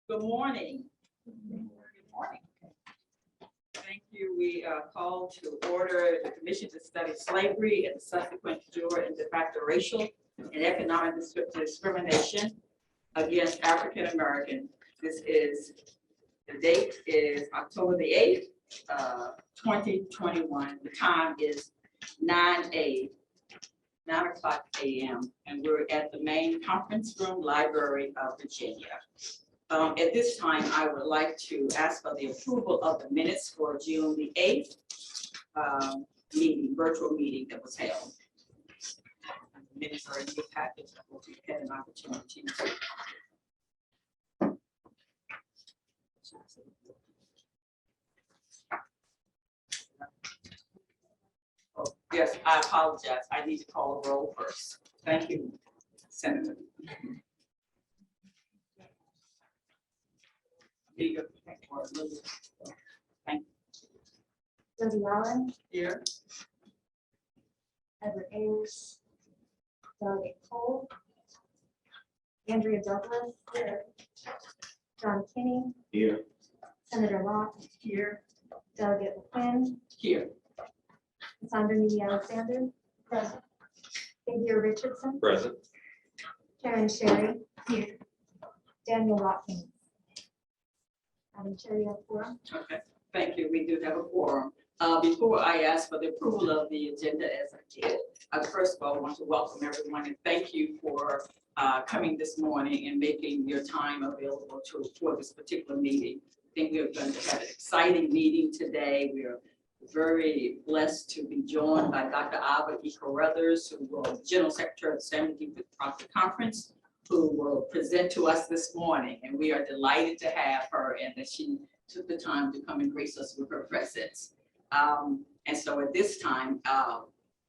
Good morning. Good morning. Thank you. We call to order the Commission to Study Slavery and the subsequent Jure and de facto racial and economic discrimination against African Americans. The date is October the 8th, 2021. The time is 9 o'clock a.m. and we're at the main conference room, Library of Virginia. At this time, I would like to ask for the approval of the minutes for June the 8th virtual meeting that was held. The minutes are in your package. I hope you had an opportunity to. Oh, yes, I apologize. I need to call a roll first. Thank you, Senator. Thank you. Debbie Allen, Here. Edward Ayers, Delegate Cole, Andrea Douglas, here. John Kinney, Here. Senator Locke, Here. Delegate McQuinn, Here. Sandra Needy Alexander, present. Xavier Richardson, Present. Karen Sherry, here. Daniel Watkins. Madam Chair, you have quorum. Okay, thank you. We do have a quorum. Before I ask for the approval of the agenda as I did, first of all, I want to welcome everyone and thank you for coming this morning and making your time available for this particular meeting. I think we're going to have an exciting meeting today. We are very blessed to be joined by Dr. Ava E. Carruthers, who will General Secretary of the Standard Profit Conference, who will present to us this morning. And we are delighted to have her and that she took the time to come and grace us with her presence. And so at this time,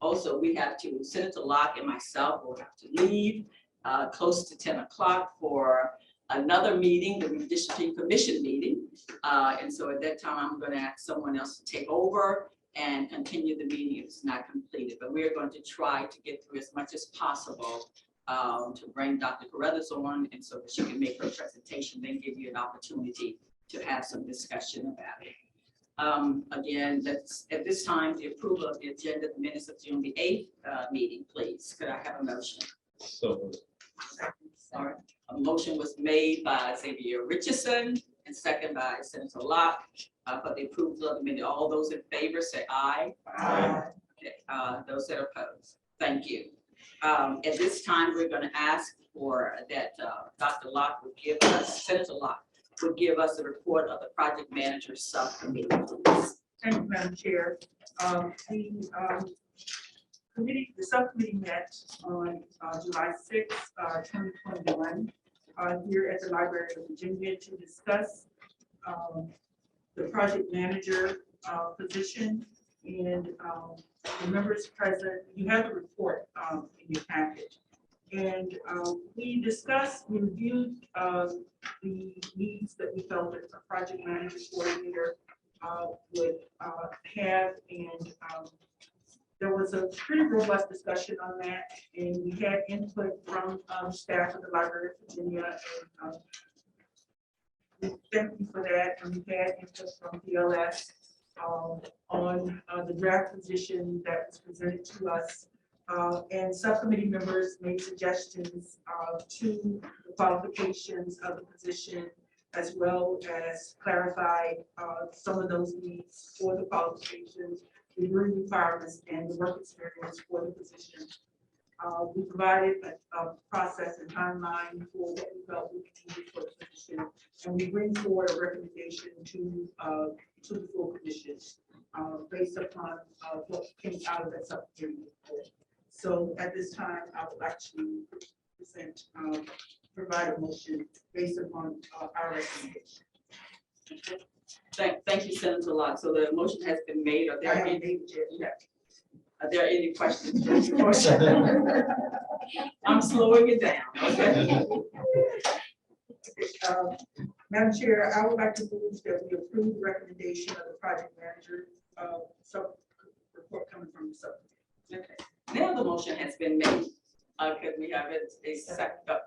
also we have to, Senator Locke and myself will have to leave close to 10 o'clock for another meeting, the Redistricting Commission meeting. And so at that time, I'm going to ask someone else to take over and continue the meeting if it's not completed. But we're going to try to get through as much as possible to bring Dr. Carruthers on, and so that she can make her presentation, then give you an opportunity to have some discussion about it. Again, that's at this time, the approval of the agenda, the minutes of June the 8th meeting, please. Could I have a motion? So. All right. A motion was made by Xavier Richardson and second by Senator Locke for the approval of the minute. All those in favor say aye. Aye. Okay. Those that oppose, thank you. At this time, we're going to ask for that Dr. Locke would give us, Senator Locke would give us a report of the project manager subcommittee. Thank you, Madam Chair. The subcommittee met on July 6, 2021, here at the Library of Virginia to discuss the project manager position. And the members present, you have the report in your package. And we reviewed the needs that we felt that a project manager coordinator would have, and there was a pretty robust discussion on that, and we had input from staff of the Library of Virginia, and we thank you for that, and we had input from PLS on the draft position that was presented to us. And subcommittee members made suggestions to the qualifications of the position, as well as clarified some of those needs for the qualifications, the degree requirements, and the work experience for the position. We provided a process and timeline for what we felt we needed for the position, and we bring forward a recommendation to the full commission based upon what came out of that subcommittee report. So at this time, I would like to present, provide a motion based upon our recommendation. Thank you, Senator Locke. So the motion has been made. Are there any questions? I'm slowing it down. Okay. Madam Chair, I would like to move that we approve the recommendation of the project manager report coming from the subcommittee. Okay. Now the motion has been made. Could we have it a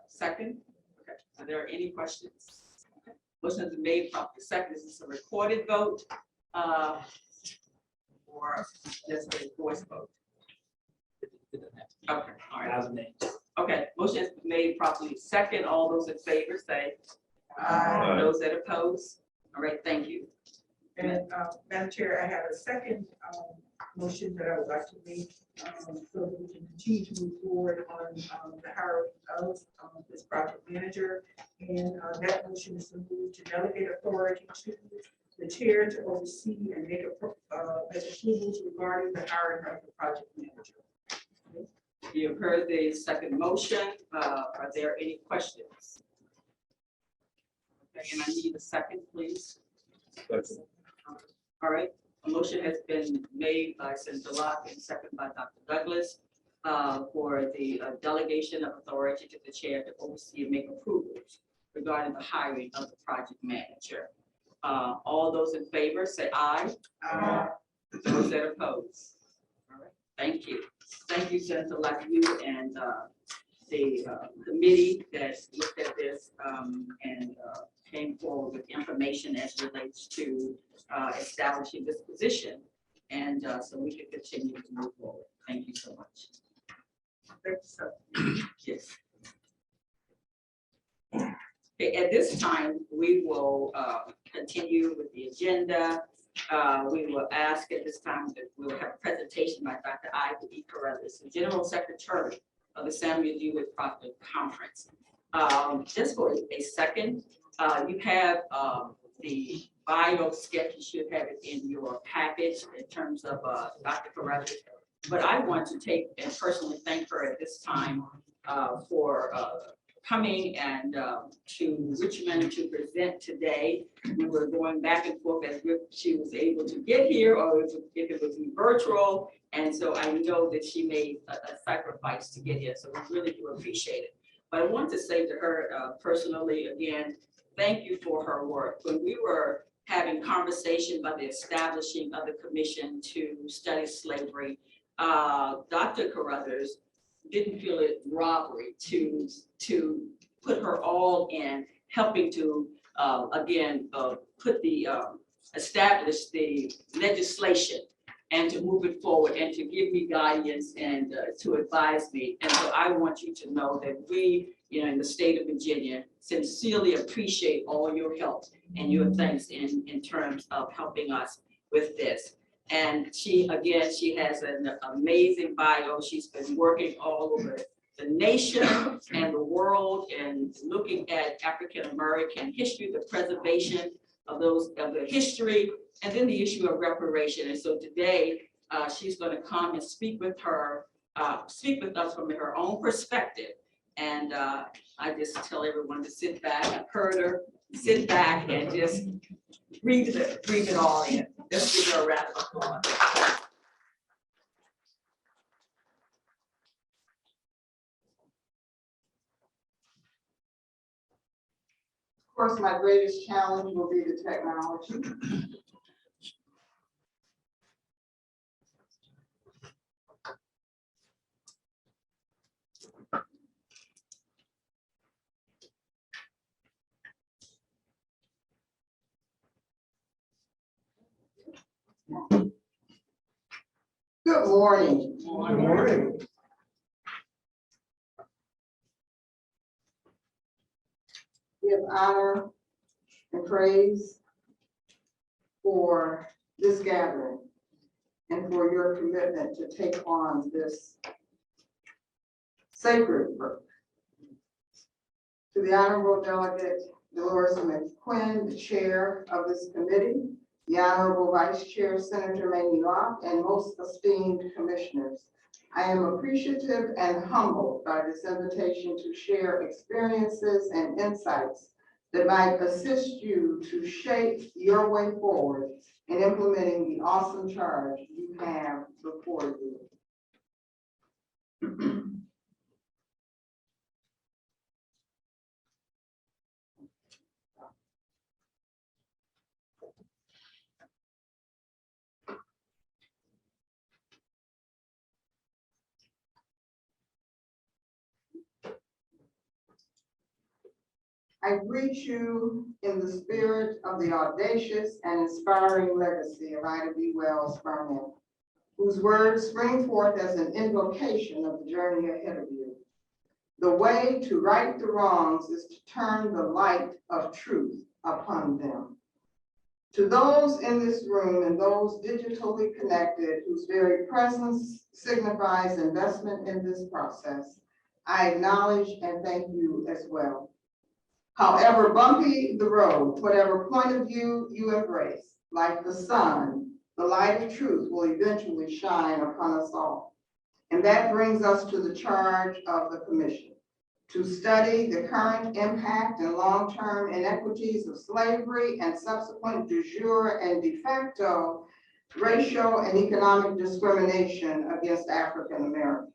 second? Okay. Are there any questions? Okay. Motion is made, properly second. Is this a recorded vote? Or just a voice vote? Okay, all right. Okay, motion is made, properly second. All those in favor say aye. Those that oppose? All right, thank you. And Madam Chair, I have a second motion that I would like to make so that we can continue to move forward on the hiring of this project manager. And that motion is to move to delegate authority to the chair to oversee and make approvals regarding the hiring of the project manager. You've heard the second motion. Are there any questions? Okay, and I need a second, please. All right, a motion has been made by Senator Locke and second by Dr. Douglas for the delegation of authority to the chair to oversee and make approvals regarding the hiring of the project manager. All those in favor say aye. Aye. Those that oppose? All right, thank you. Thank you, Senator Locke, you and the committee that looked at this and came forward with information as relates to establishing this position. And so we can continue to move forward. Thank you so much. Thank you, sir. Yes. Okay, at this time, we will continue with the agenda. We will ask at this time that we will have a presentation by Dr. Ivy E. Carruthers, the General Secretary of the Samuel Hewitt Proctor Conference. Just for a second, you have the bio sketch. You should have it in your package in terms of Dr. Carruthers. But I want to take and personally thank her at this time for coming and to Richmond to present today. We were going back and forth as if she was able to get here or if it was virtual. And so I know that she made a sacrifice to get here. So we really do appreciate it. But I want to say to her personally, again, thank you for her work. When we were having conversation about the establishing of the commission to study slavery, Dr. Carruthers didn't feel it robbery to put her all in helping to again put the establish the legislation and to move it forward and to give me guidance and to advise me. And so I want you to know that we, in the state of Virginia, sincerely appreciate all your help and your thanks in terms of helping us with this. And she has an amazing bio. She's been working all over the nation and the world and looking at African-American history, the preservation of the history, and then the issue of reparation. And so today she's going to come and speak with us from her own perspective. And I just tell everyone to sit back. I've heard her, sit back and just breathe it all in. Let's give her a round of applause. Of course, my greatest challenge will be the technology. Good morning. Good morning. Give honor and praise for this gathering and for your commitment to take on this sacred work. To the Honorable Delegate Dolores McQuinn, the chair of this committee, the Honorable Vice Chair Senator Mamie Locke, and most esteemed commissioners, I am appreciative and humbled by this invitation to share experiences and insights that might assist you to shape your way forward in implementing the awesome charge you have before you. I greet you in the spirit of the audacious and inspiring legacy of Ida B. Wells Burnett, whose words spring forth as an invocation of the journey ahead of you. The way to right the wrongs is to turn the light of truth upon them. To those in this room and those digitally connected whose very presence signifies investment in this process, I acknowledge and thank you as well. However bumpy the road, whatever point of view you embrace, like the sun, the light of truth will eventually shine upon us all. And that brings us to the charge of the commission, to study the current impact and long-term inequities of slavery and subsequent de jure and de facto racial and economic discrimination against African Americans.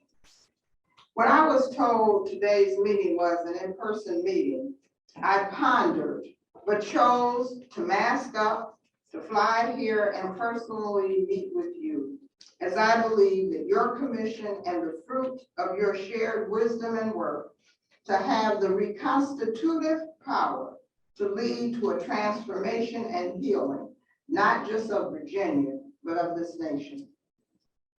When I was told today's meeting was an in-person meeting, I pondered, but chose to mask up, to fly here and personally meet with you, as I believe that your commission and the fruit of your shared wisdom and work to have the reconstitutive power to lead to a transformation and healing, not just of Virginia, but of this nation.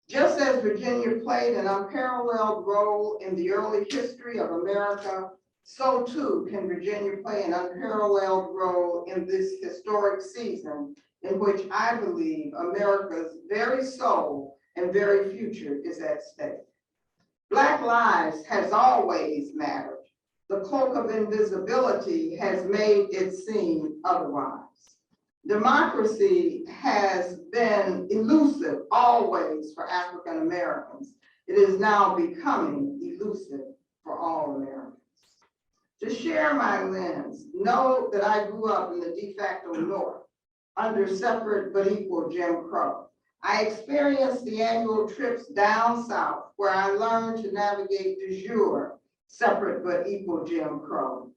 Just as Virginia played an unparalleled role in the early history of America, so too can Virginia play an unparalleled role in this historic season in which I believe America's very soul and very future is at stake. Black lives has always mattered. The cloak of invisibility has made it seem otherwise. Democracy has been elusive always for African Americans. It is now becoming elusive for all Americans. To share my lens, know that I grew up in the de facto North under separate but equal Jim Crow. I experienced the annual trips down south where I learned to navigate de jure, separate but equal Jim Crow.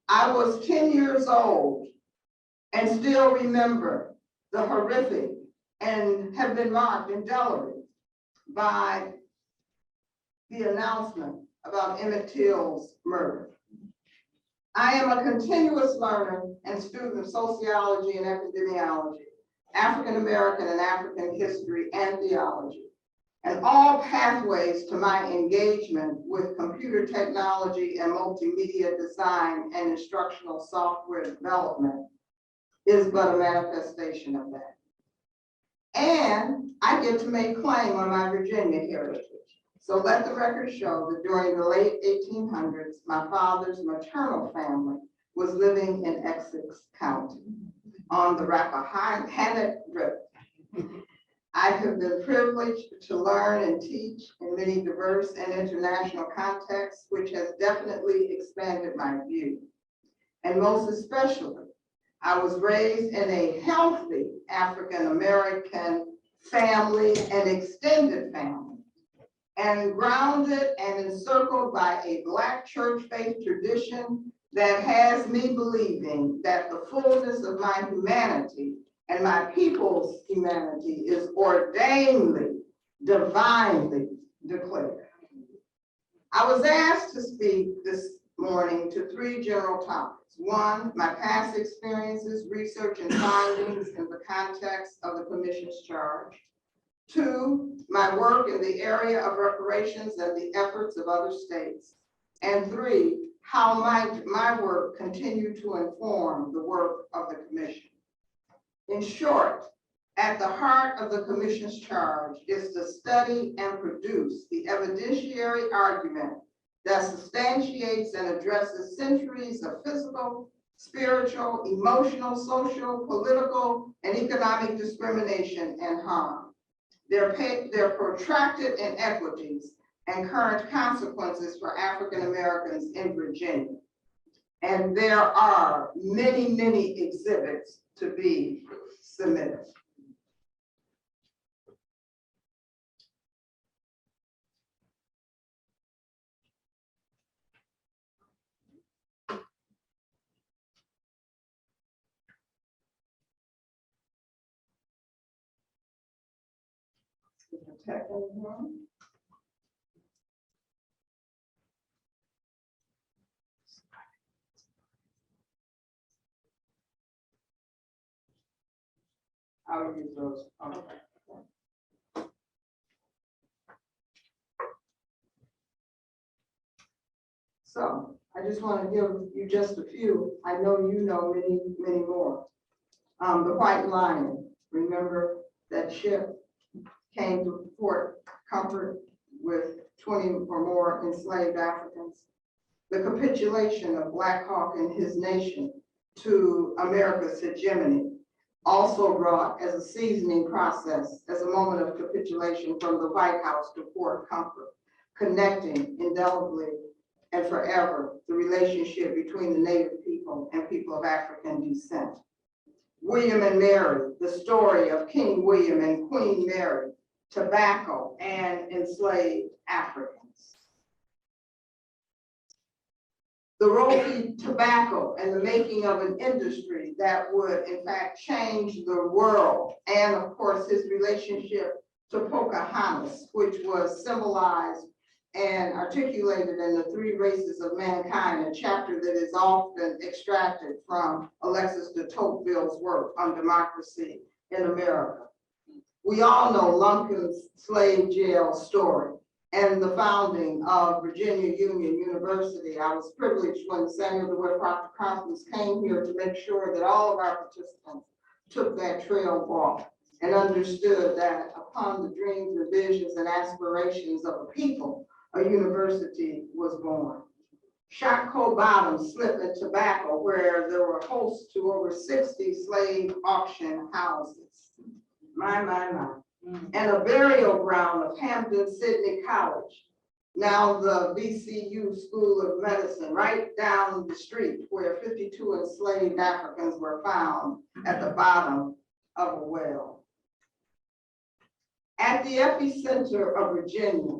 I was 10 years old and still remember the horrific and have been marked indelibly by the announcement about Emmett Till's murder. I am a continuous learner and student of sociology and epidemiology, African American and African history and theology, and all pathways to my engagement with computer technology and multimedia design and instructional software development is but a manifestation of that. And I get to make claim on my Virginia heritage. So let the record show that during the late 1800s, my father's maternal family was living in Essex County on the Rappahannock River. I have been privileged to learn and teach in many diverse and international contexts, which has definitely expanded my view. And most especially, I was raised in a healthy African-American family and extended family, and grounded and encircled by a Black church faith tradition that has me believing that the fullness of my humanity and my people's humanity is ordainedly, divinely declared. I was asked to speak this morning to three general topics. One, my past experiences, research, and findings in the context of the commission's charge. Two, my work in the area of reparations and the efforts of other states. And three, how might my work continue to inform the work of the commission. In short, at the heart of the commission's charge is to study and produce the evidentiary argument that substantiates and addresses centuries of physical, spiritual, emotional, social, political, and economic discrimination and harm, their protracted inequities and current consequences for African Americans in Virginia. And there are many, many exhibits to be submitted. I'll use those. Okay. So I just want to give you just a few. I know you know many, many more. The White Lion, remember that ship came to Port Comfort with 20 or more enslaved Africans. The capitulation of Black Hawk and his nation to America's hegemony also brought as a seasoning process, as a moment of capitulation from the White House to Port Comfort, connecting indelibly and forever the relationship between the native people and people of African descent. William and Mary, the story of King William and Queen Mary, tobacco and enslaved Africans. The Rofi tobacco and the making of an industry that would in fact change the world. And of course, his relationship to Pocahontas, which was symbolized and articulated in the Three Races of Mankind, a chapter that is often extracted from Alexis de Tocqueville's work on democracy in America. We all know Lumpkin's slave jail story and the founding of Virginia Union University. I was privileged when Samuel DeWitt Proctor Constance came here to make sure that all of our participants took that trail walk and understood that upon the dreams and visions and aspirations of a people, a university was born. Shotco Bottom, Slip and Tobacco, where there were hosts to over 60 slave auction houses. My. And a burial ground of Hampton-Sydney College, now the VCU School of Medicine, right down the street where 52 enslaved Africans were found at the bottom of a well. At the epicenter of Virginia,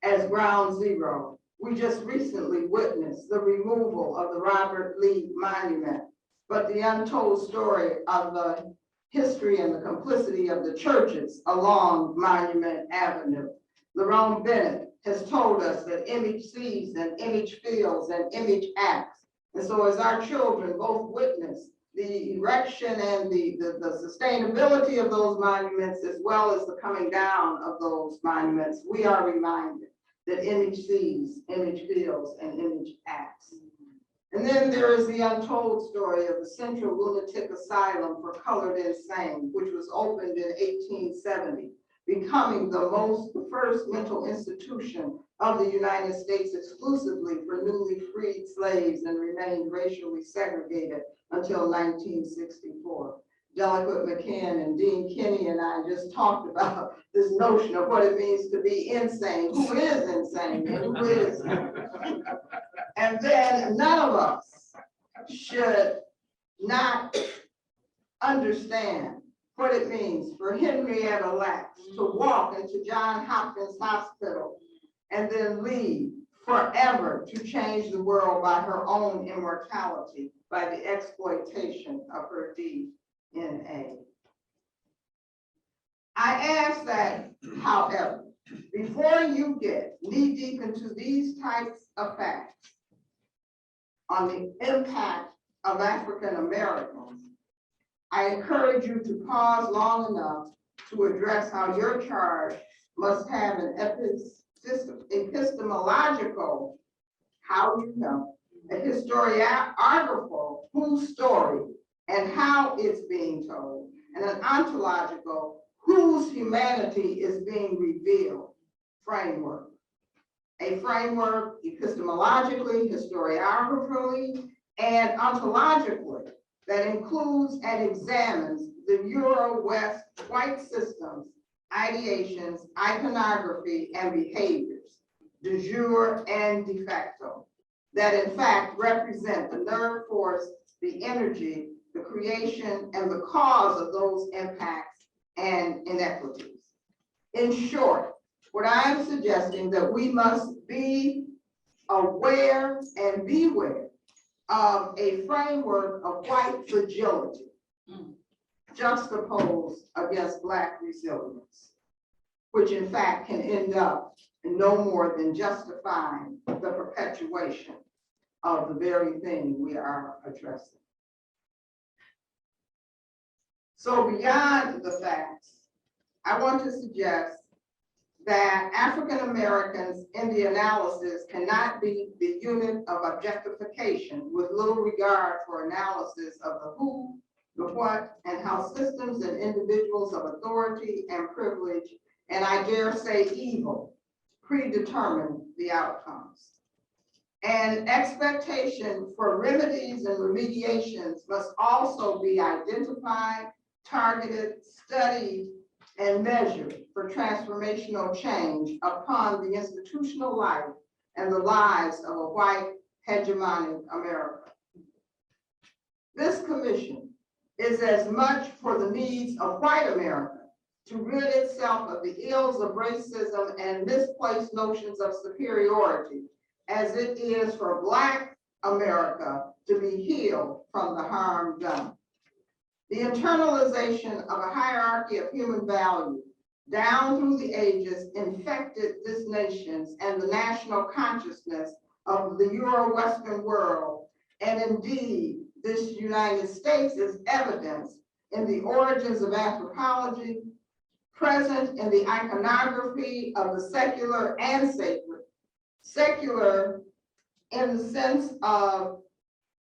as ground zero, we just recently witnessed the removal of the Robert Lee Monument, but the untold story of the history and the complicity of the churches along Monument Avenue. Lerone Bennett has told us that image sees and image feels and image acts. And so as our children both witness the erection and the sustainability of those monuments, as well as the coming down of those monuments, we are reminded that image sees, image feels, and image acts. And then there is the untold story of the Central Lunatic Asylum for Colored Insane, which was opened in 1870, becoming the first mental institution of the United States exclusively for newly freed slaves and remained racially segregated until 1964. Delinquent McCann and Dean Kinney and I just talked about this notion of what it means to be insane, who is insane and who isn't. And then none of us should not understand what it means for Henrietta Lacks to walk into Johns Hopkins Hospital and then leave forever to change the world by her own immortality, by the exploitation of her DNA. I ask that, however, before you get knee deep into these types of facts on the impact of African Americans, I encourage you to pause long enough to address how your charge must have an epistemological, how you know, a historiographical, whose story and how it's being told, and an ontological, whose humanity is being revealed framework. A framework epistemologically, historiographically, and ontologically that includes and examines the Euro-West white systems, ideations, iconography, and behaviors, de jure and de facto, that in fact represent the nerve force, the energy, the creation, and the cause of those impacts and inequities. In short, what I'm suggesting that we must be aware and beware of a framework of white fragility juxtaposed against Black resilience, which in fact can end up in no more than justifying the perpetuation of the very thing we are addressing. So beyond the facts, I want to suggest that African Americans in the analysis cannot be the unit of objectification with little regard for analysis of the who, the what, and how systems and individuals of authority and privilege, and I dare say evil, predetermine the outcomes. And expectation for remedies and remediations must also be identified, targeted, studied, and measured for transformational change upon the institutional life and the lives of a white hegemonic America. This commission is as much for the needs of white America to rid itself of the ills of racism and misplaced notions of superiority as it is for Black America to be healed from the harm done. The internalization of a hierarchy of human value down through the ages infected this nation's and the national consciousness of the Euro-Western world, and indeed this United States is evidenced in the origins of anthropology, present in the iconography of the secular and sacred. Secular in the sense of,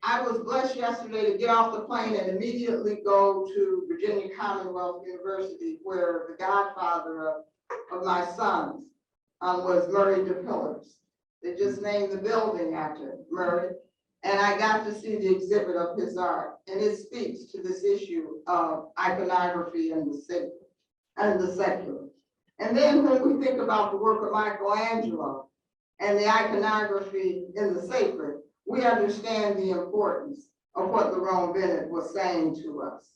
I was blessed yesterday to get off the plane and immediately go to Virginia Commonwealth University, where the godfather of my sons was Murray DePillars. They just named the building after Murray. And I got to see the exhibit of his art, and it speaks to this issue of iconography and the sacred and the secular. And then when we think about the work of Michelangelo and the iconography in the sacred, we understand the importance of what Lerone Bennett was saying to us.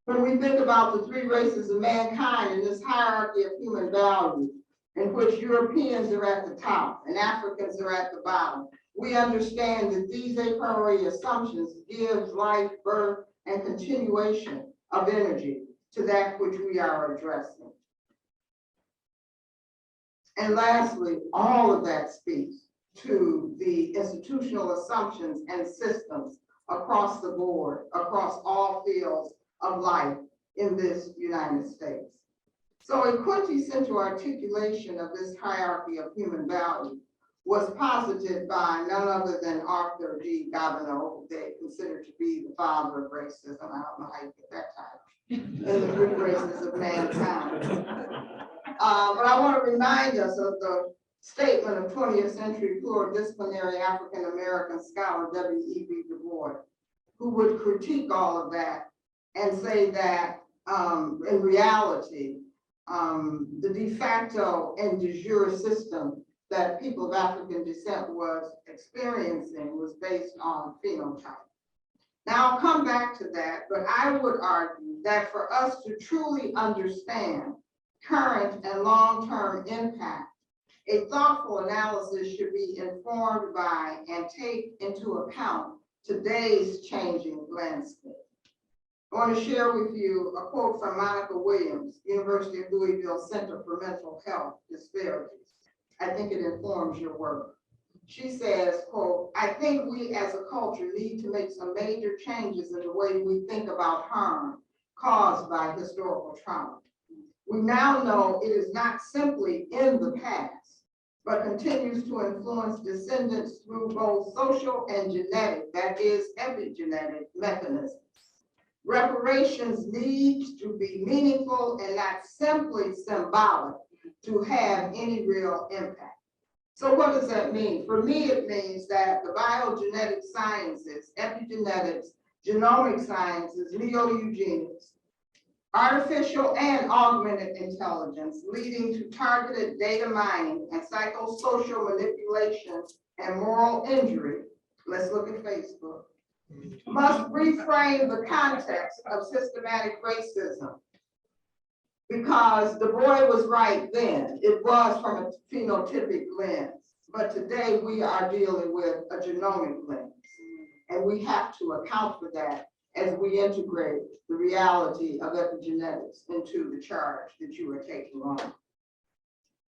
When we think about the three races of mankind in this hierarchy of human value, in which Europeans are at the top and Africans are at the bottom, we understand that these a priori assumptions give life, birth, and continuation of energy to that which we are addressing. And lastly, all of that speaks to the institutional assumptions and systems across the board, across all fields of life in this United States. So a quintessential articulation of this hierarchy of human value was posited by none other than Arthur G. Gobineau, who they consider to be the father of racism. I don't know how you get that title, in the three races of mankind. But I want to remind us of the statement of 20th century pluridisciplinary African-American scholar W.E.B. Du Bois, who would critique all of that and say that in reality, the de facto and de jure system that people of African descent was experiencing was based on phenotype. Now I'll come back to that, but I would argue that for us to truly understand current and long-term impact, a thoughtful analysis should be informed by and take into account today's changing landscape. I want to share with you a quote from Monica Williams, University of Louisville Center for Mental Health Disparities. I think it informs your work. She says, quote, "I think we as a culture need to make some major changes in the way we think about harm caused by historical trauma. We now know it is not simply in the past, but continues to influence descendants through both social and genetic, that is epigenetic mechanisms. Reparations need to be meaningful and not simply symbolic to have any real impact." So what does that mean? For me, it means that the biogenetic sciences, epigenetics, genomic sciences, neo-eugenics, artificial and augmented intelligence leading to targeted data mining and psychosocial manipulation and moral injury, let's look at Facebook, must reframe the context of systematic racism. Because Du Bois was right then, it was from a phenotypic lens, but today we are dealing with a genomic lens. And we have to account for that as we integrate the reality of epigenetics into the charge that you are taking on.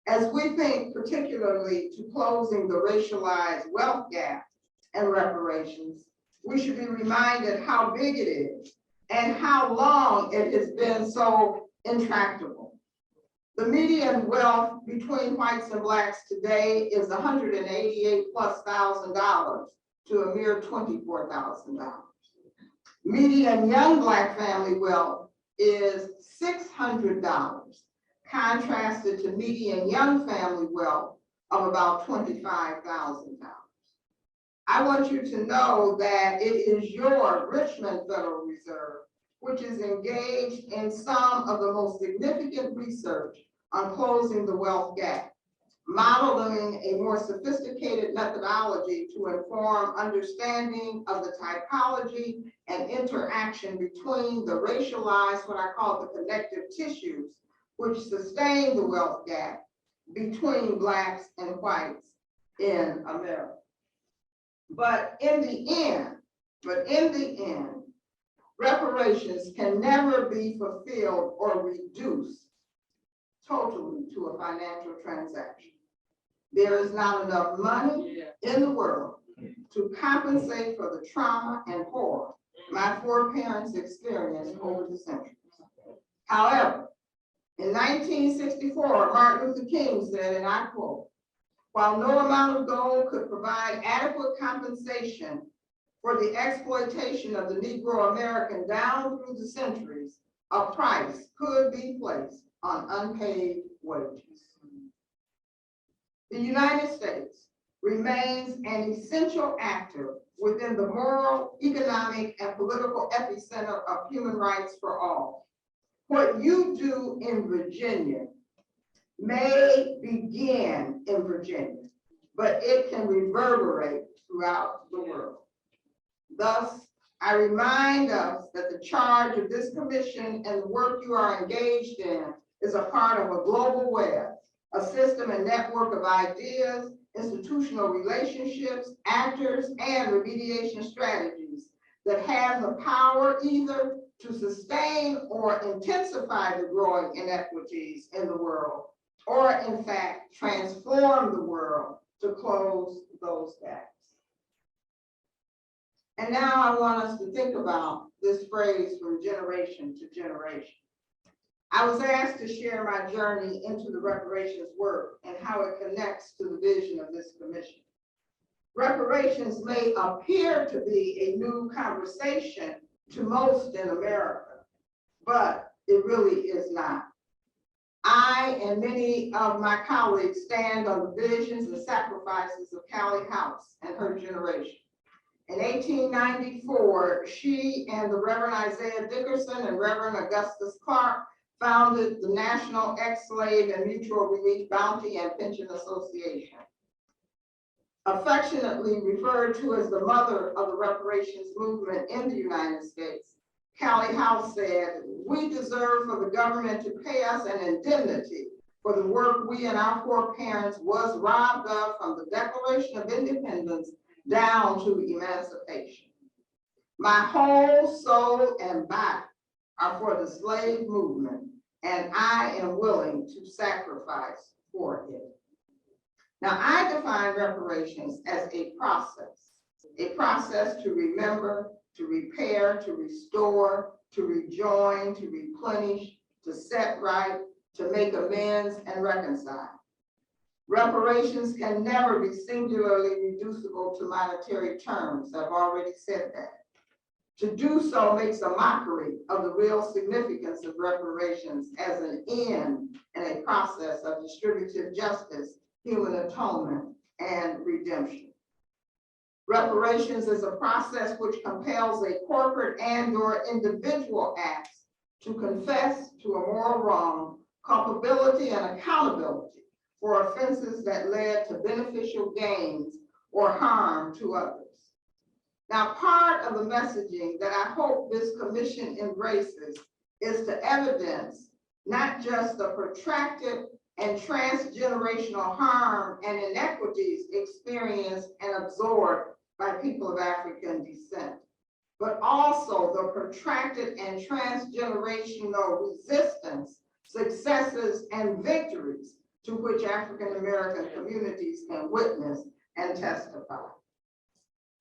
As we think particularly to closing the racialized wealth gap and reparations, we should be reminded how big it is and how long it has been so intractable. The median wealth between whites and blacks today is $188,000+ to a mere $24,000. Median young black family wealth is $600, contrasted to median young family wealth of about $25,000. I want you to know that it is your Richmond Federal Reserve which is engaged in some of the most significant research on closing the wealth gap, modeling a more sophisticated methodology to inform understanding of the typology and interaction between the racialized, what I call the connective tissues, which sustain the wealth gap between blacks and whites in America. But in the end, reparations can never be fulfilled or reduced totally to a financial transaction. There is not enough money in the world to compensate for the trauma and horror my foreparents experienced over the centuries. However, in 1964, Martin Luther King said, and I quote, "While no amount of gold could provide adequate compensation for the exploitation of the Negro American down through the centuries, a price could be placed on unpaid wages." The United States remains an essential actor within the moral, economic, and political epicenter of human rights for all. What you do in Virginia may begin in Virginia, but it can reverberate throughout the world. Thus, I remind us that the charge of this commission and the work you are engaged in is a part of a global web, a system and network of ideas, institutional relationships, actors, and remediation strategies that have the power either to sustain or intensify the growing inequities in the world, or in fact, transform the world to close those gaps. And now I want us to think about this phrase from generation to generation. I was asked to share my journey into the reparations work and how it connects to the vision of this commission. Reparations may appear to be a new conversation to most in America, but it really is not. I and many of my colleagues stand on the visions and sacrifices of Callie House and her generation. In 1894, she and the Reverend Isaiah Dickerson and Reverend Augustus Clark founded the National Ex-Slave and Mutual Relief Bounty and Pension Association. Affectionately referred to as the mother of the reparations movement in the United States, Callie House said, "We deserve for the government to pay us an indemnity for the work we and our foreparents was robbed of from the Declaration of Independence down to emancipation. My whole soul and body are for the slave movement, and I am willing to sacrifice for it." Now, I define reparations as a process to remember, to repair, to restore, to rejoin, to replenish, to set right, to make amends and reconcile. Reparations can never be singularly reducible to monetary terms. I've already said that. To do so makes a mockery of the real significance of reparations as an end in a process of distributive justice, human atonement, and redemption. Reparations is a process which compels a corporate and/or individual acts to confess to a moral wrong, culpability, and accountability for offenses that led to beneficial gains or harm to others. Now, part of the messaging that I hope this commission embraces is to evidence not just the protracted and transgenerational harm and inequities experienced and absorbed by people of African descent, but also the protracted and transgenerational resistance, successes, and victories to which African American communities can witness and testify.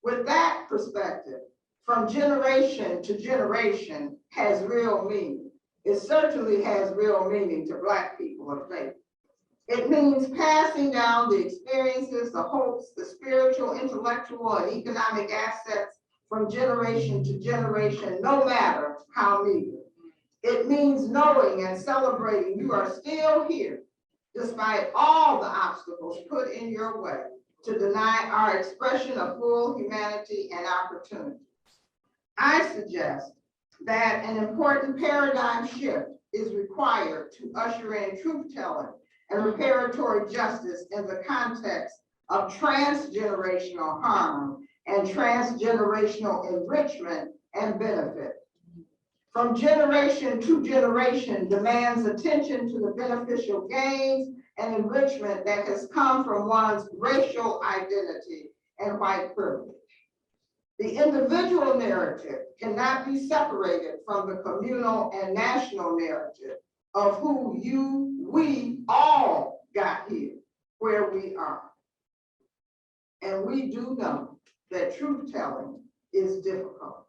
With that perspective, from generation to generation has real meaning. It certainly has real meaning to Black people of faith. It means passing down the experiences, the hopes, the spiritual, intellectual, and economic assets from generation to generation, no matter how meager. It means knowing and celebrating you are still here, despite all the obstacles put in your way to deny our expression of full humanity and opportunity. I suggest that an important paradigm shift is required to usher in truth-telling and reparatory justice in the context of transgenerational harm and transgenerational enrichment and benefit. From generation to generation demands attention to the beneficial gains and enrichment that has come from one's racial identity and white privilege. The individual narrative cannot be separated from the communal and national narrative of who we all got here, where we are. And we do know that truth-telling is difficult.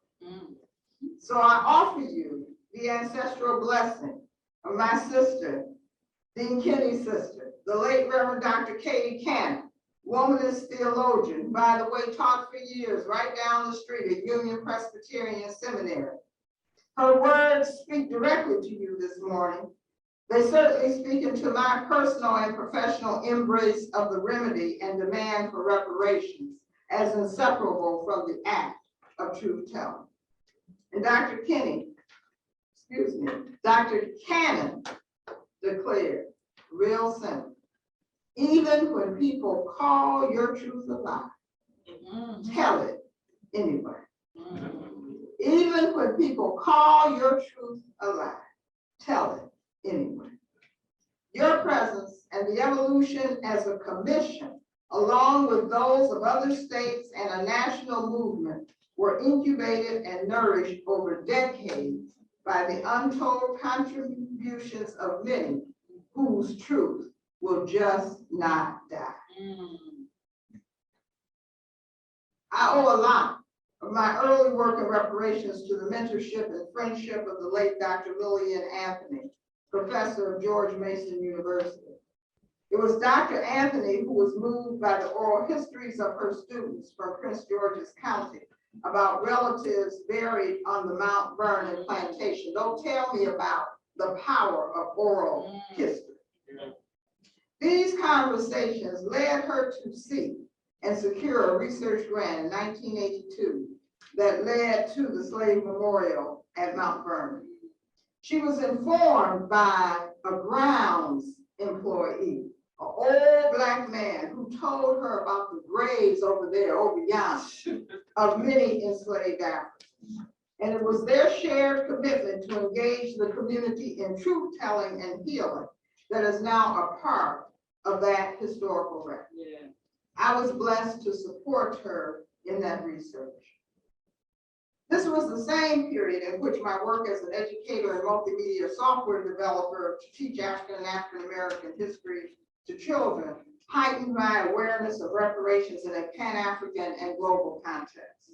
So I offer you the ancestral blessing of my sister, Dean Kenny's sister, the late Reverend Dr. Katie Cannon, womanist theologian, who, by the way, taught for years right down the street at Union Presbyterian Seminary. Her words speak directly to you this morning. They certainly speak into my personal and professional embrace of the remedy and demand for reparations as inseparable from the act of truth-telling. And Dr. Cannon declared, real simple, even when people call your truth a lie, tell it anyway. Even when people call your truth a lie, tell it anyway. Your presence and the evolution as a commission, along with those of other states and a national movement, were incubated and nourished over decades by the untold contributions of many whose truth will just not die. I owe a lot of my early work in reparations to the mentorship and friendship of the late Dr. Lillian Anthony, professor of George Mason University. It was Dr. Anthony who was moved by the oral histories of her students from Prince George's County about relatives buried on the Mount Vernon plantation. Don't tell me about the power of oral history. These conversations led her to seek and secure a research grant in 1982 that led to the slave memorial at Mount Vernon. She was informed by a grounds employee, an old Black man who told her about the graves over there, over yonder, of many enslaved Africans. And it was their shared commitment to engage the community in truth-telling and healing that is now a part of that historical record. Yeah. I was blessed to support her in that research. This was the same period in which my work as an educator and multimedia software developer to teach African and African American history to children heightened my awareness of reparations in a Pan-African and global context,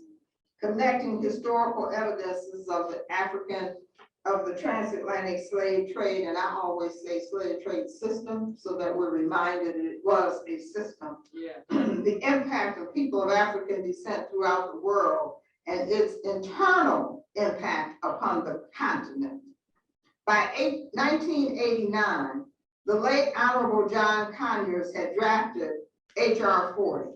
connecting historical evidences of the transatlantic slave trade, and I always say slave trade system, so that we're reminded it was a system. Yeah. The impact of people of African descent throughout the world and its internal impact upon the continent. By 1989, the late Honorable John Conyers had drafted H.R. 40,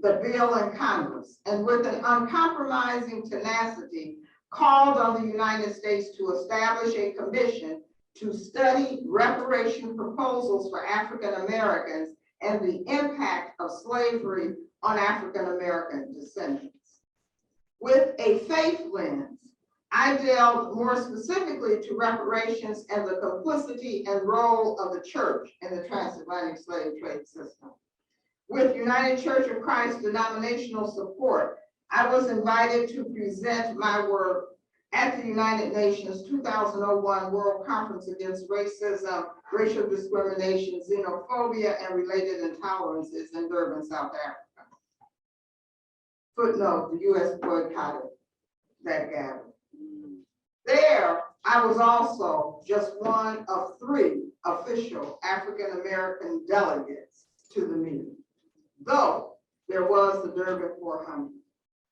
the bill in Congress, and with an uncompromising tenacity, called on the United States to establish a commission to study reparation proposals for African Americans and the impact of slavery on African American descendants. With a faith lens, I delved more specifically to reparations and the complicity and role of the church in the transatlantic slave trade system. With United Church of Christ denominational support, I was invited to present my work at the United Nations 2001 World Conference Against Racism, Racial Discrimination, Xenophobia, and Related Intolerances in Durban, South Africa. Footnote, the U.S. boycotted that gathering. There, I was also just one of 3 official African-American delegates to the meeting, though there was the Durban 400.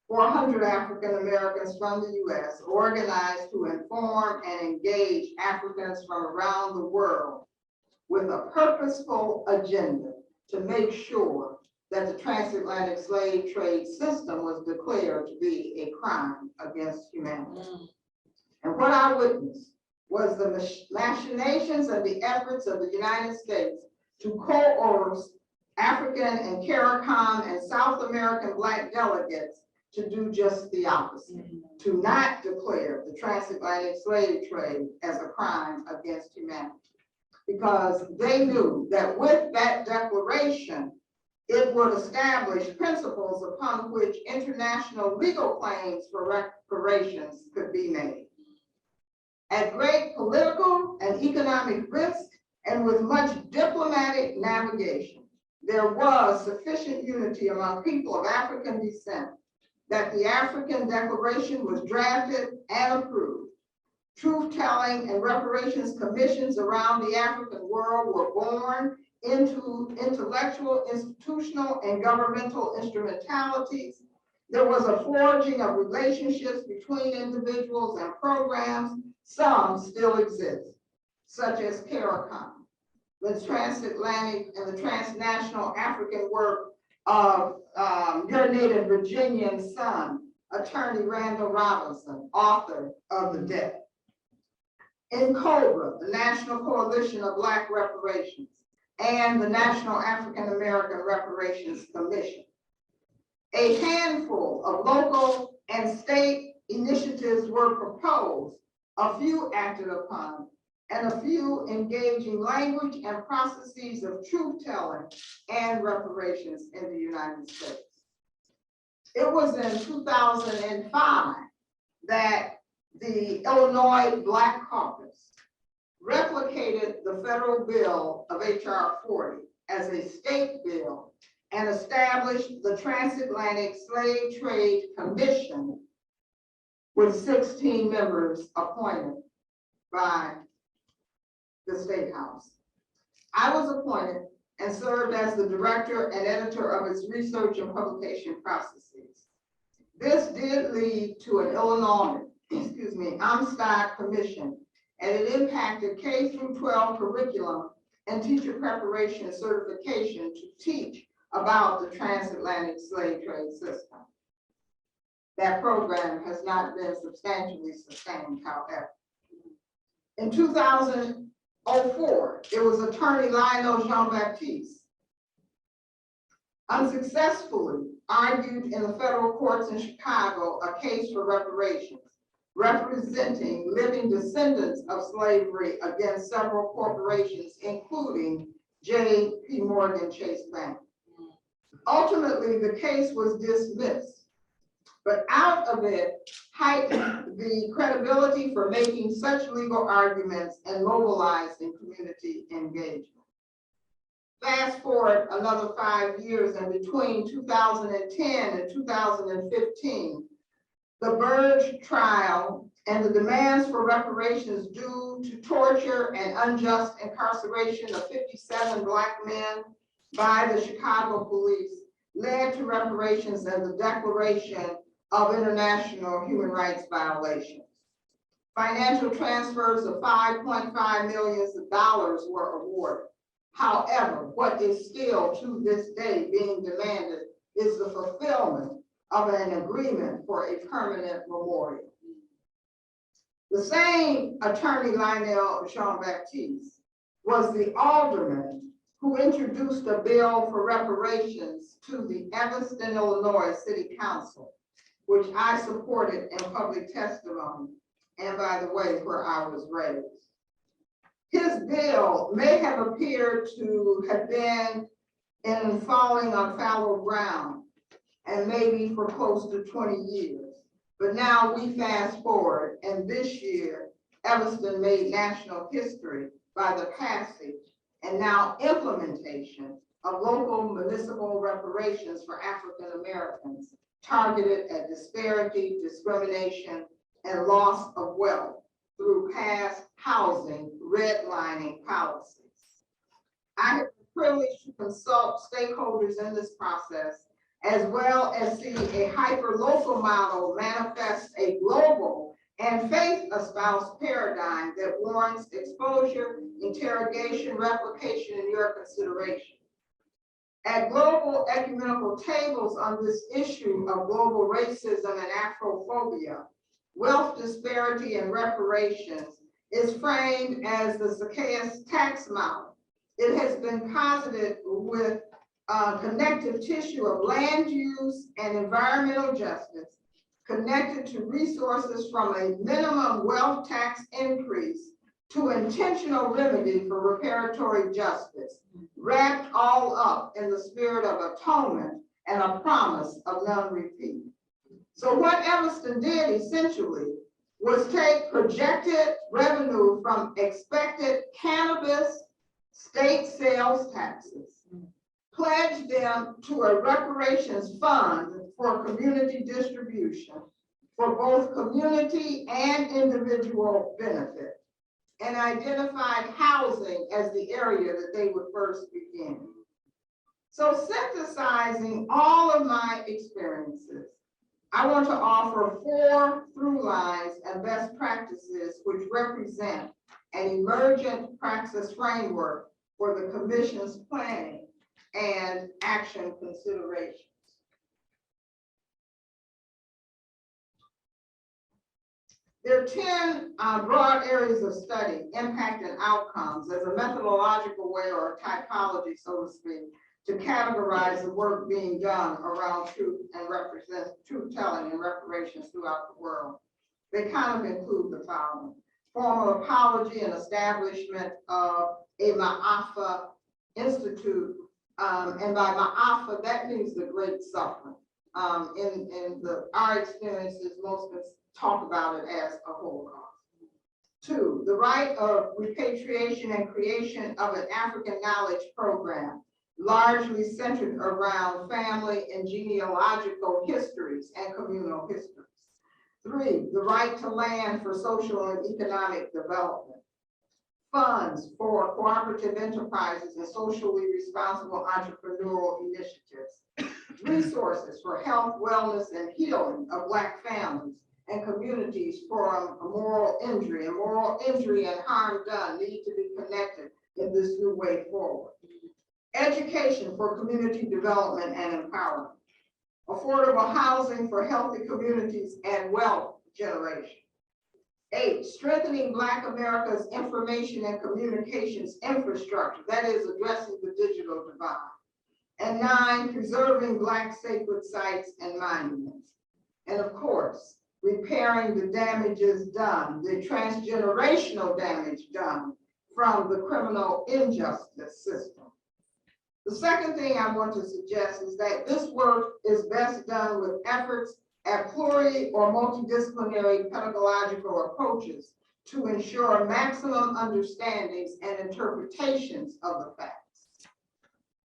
400 African-Americans from the U.S. organized to inform and engage Africans from around the world with a purposeful agenda to make sure that the transatlantic slave trade system was declared to be a crime against humanity. And what I witnessed was the machinations and the efforts of the United States to coerce African and CARICOM and South American Black delegates to do just the opposite, to not declare the transatlantic slave trade as a crime against humanity. Because they knew that with that declaration, it would establish principles upon which international legal claims for reparations could be made. At great political and economic risk, and with much diplomatic navigation, there was sufficient unity among people of African descent that the African Declaration was drafted and approved. Truth-telling and reparations commissions around the African world were born into intellectual, institutional, and governmental instrumentalities. There was a forging of relationships between individuals and programs. Some still exist, such as CARICOM, the transatlantic and the transnational African work of your native Virginian son, Attorney Randall Robinson, author of The Debt. In COBRA, the National Coalition of Black Reparations, and the National African American Reparations Commission. A handful of local and state initiatives were proposed, a few acted upon, and a few engaging language and processes of truth-telling and reparations in the United States. It was in 2005 that the Illinois Black Caucus replicated the federal bill of H.R. 40 as a state bill and established the Transatlantic Slave Trade Commission with 16 members appointed by the State House. I was appointed and served as the director and editor of its research and publication processes. This did lead to an Illinois, Amstock Commission, and it impacted K through 12 curriculum and teacher preparation and certification to teach about the transatlantic slave trade system. That program has not been substantially sustained, however. In 2004, it was attorney Lionel Jean-Baptiste unsuccessfully argued in the federal courts in Chicago a case for reparations, representing living descendants of slavery against several corporations, including J.P. Morgan Chase Bank. Ultimately, the case was dismissed, but out of it heightened the credibility for making such legal arguments and mobilizing community engagement. Fast forward another 5 years, and between 2010 and 2015, the Burge trial and the demands for reparations due to torture and unjust incarceration of 57 Black men by the Chicago police led to reparations and the declaration of international human rights violations. Financial transfers of $5.5 million were awarded. However, what is still to this day being demanded is the fulfillment of an agreement for a permanent memorial. The same attorney Lionel Jean-Baptiste was the alderman who introduced a bill for reparations to the Evanston, Illinois City Council, which I supported in public testimony, and by the way, where I was raised. His bill may have appeared to have been in falling on fallow ground, and maybe for close to 20 years. But now we fast forward, and this year, Evanston made national history by the passage and now implementation of local municipal reparations for African Americans targeted at disparity, discrimination, and loss of wealth through past housing redlining policies. I have the privilege to consult stakeholders in this process, as well as see a hyper-local model manifest a global and faith-espoused paradigm that warrants exposure, interrogation, replication, and your consideration. At global ecumenical tables on this issue of global racism and Afrophobia, wealth disparity and reparations is framed as the Zacchaeus tax model. It has been posited with connective tissue of land use and environmental justice, connected to resources from a minimum wealth tax increase to intentional remedy for reparatory justice, wrapped all up in the spirit of atonement and a promise of non-repeat. So what Evanston did essentially was take projected revenue from expected cannabis state sales taxes, pledge them to a reparations fund for community distribution for both community and individual benefit, and identified housing as the area that they would first begin. So synthesizing all of my experiences, I want to offer 4 through lines and best practices which represent an emergent praxis framework for the Commission's planning and action considerations. There are 10 broad areas of study, impact and outcomes, as a methodological way or a typology, so to speak, to categorize the work being done around truth telling and reparations throughout the world. They kind of include the following: formal apology and establishment of a Ma'afa Institute. And by Ma'afa, that means the great suffering. In our experiences, most of us talk about it as a Holocaust. 2, the right of repatriation and creation of an African knowledge program, largely centered around family and genealogical histories and communal histories. 3, the right to land for social and economic development. Funds for cooperative enterprises and socially responsible entrepreneurial initiatives. Resources for health, wellness, and healing of Black families and communities from a moral injury. And moral injury and harm done need to be connected in this new way forward. Education for community development and empowerment. Affordable housing for healthy communities and wealth generation. 8, strengthening Black America's information and communications infrastructure, that is addressing the digital divide. And 9, preserving Black sacred sites and monuments. And of course, repairing the damages done, the transgenerational damage done from the criminal injustice system. The second thing I want to suggest is that this work is best done with efforts at pluri or multidisciplinary pedagogical approaches to ensure maximum understandings and interpretations of the facts.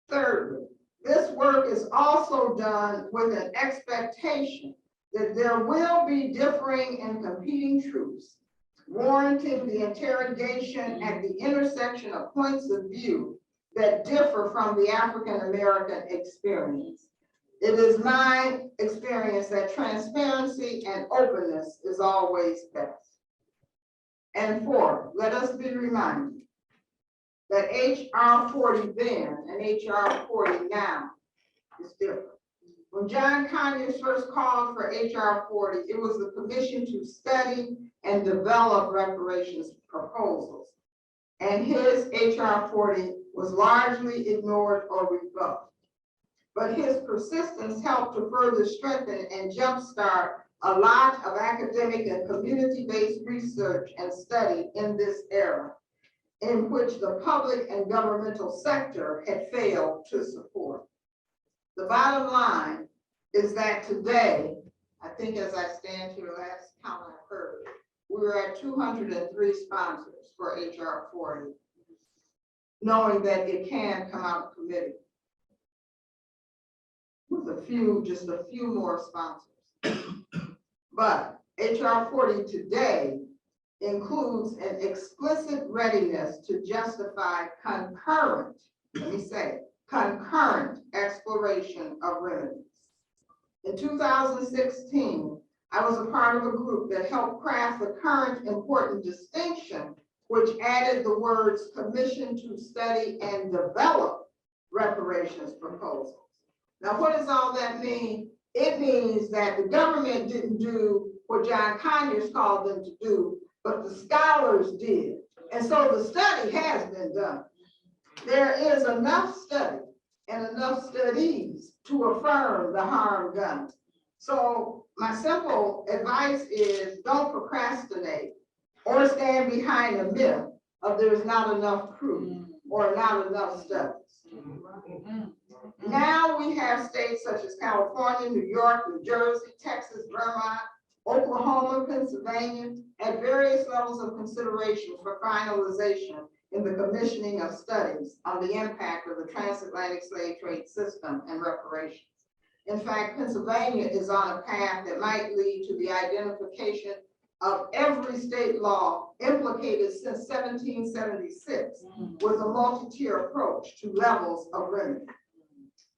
Thirdly, this work is also done with an expectation that there will be differing and competing truths, warranting the interrogation at the intersection of points of view that differ from the African American experience. It is my experience that transparency and openness is always best. And 4, let us be reminded that HR 40 then and HR 40 now is different. When John Conyers first called for HR 40, it was the commission to study and develop reparations proposals. And his HR 40 was largely ignored or rebuffed. But his persistence helped to further strengthen and jumpstart a lot of academic and community-based research and study in this era, in which the public and governmental sector had failed to support. The bottom line is that today, I think as I stand here, last count I heard, we were at 203 sponsors for HR 40, knowing that it can come out of committee. with just a few more sponsors. But HR 40 today includes an explicit readiness to justify concurrent, let me say, concurrent exploration of remedies. In 2016, I was a part of a group that helped craft the current important distinction, which added the words commission to study and develop reparations proposals. Now, what does all that mean? It means that the government didn't do what John Conyers called them to do, but the scholars did. And so the study has been done. There is enough study and enough studies to affirm the harm done. So my simple advice is don't procrastinate or stand behind a myth of there's not enough proof or not enough studies. Now we have states such as California, New York, New Jersey, Texas, Vermont, Oklahoma, Pennsylvania, at various levels of consideration for finalization in the commissioning of studies on the impact of the transatlantic slave trade system and reparations. In fact, Pennsylvania is on a path that might lead to the identification of every state law implicated since 1776 with a multi-tier approach to levels of remedy.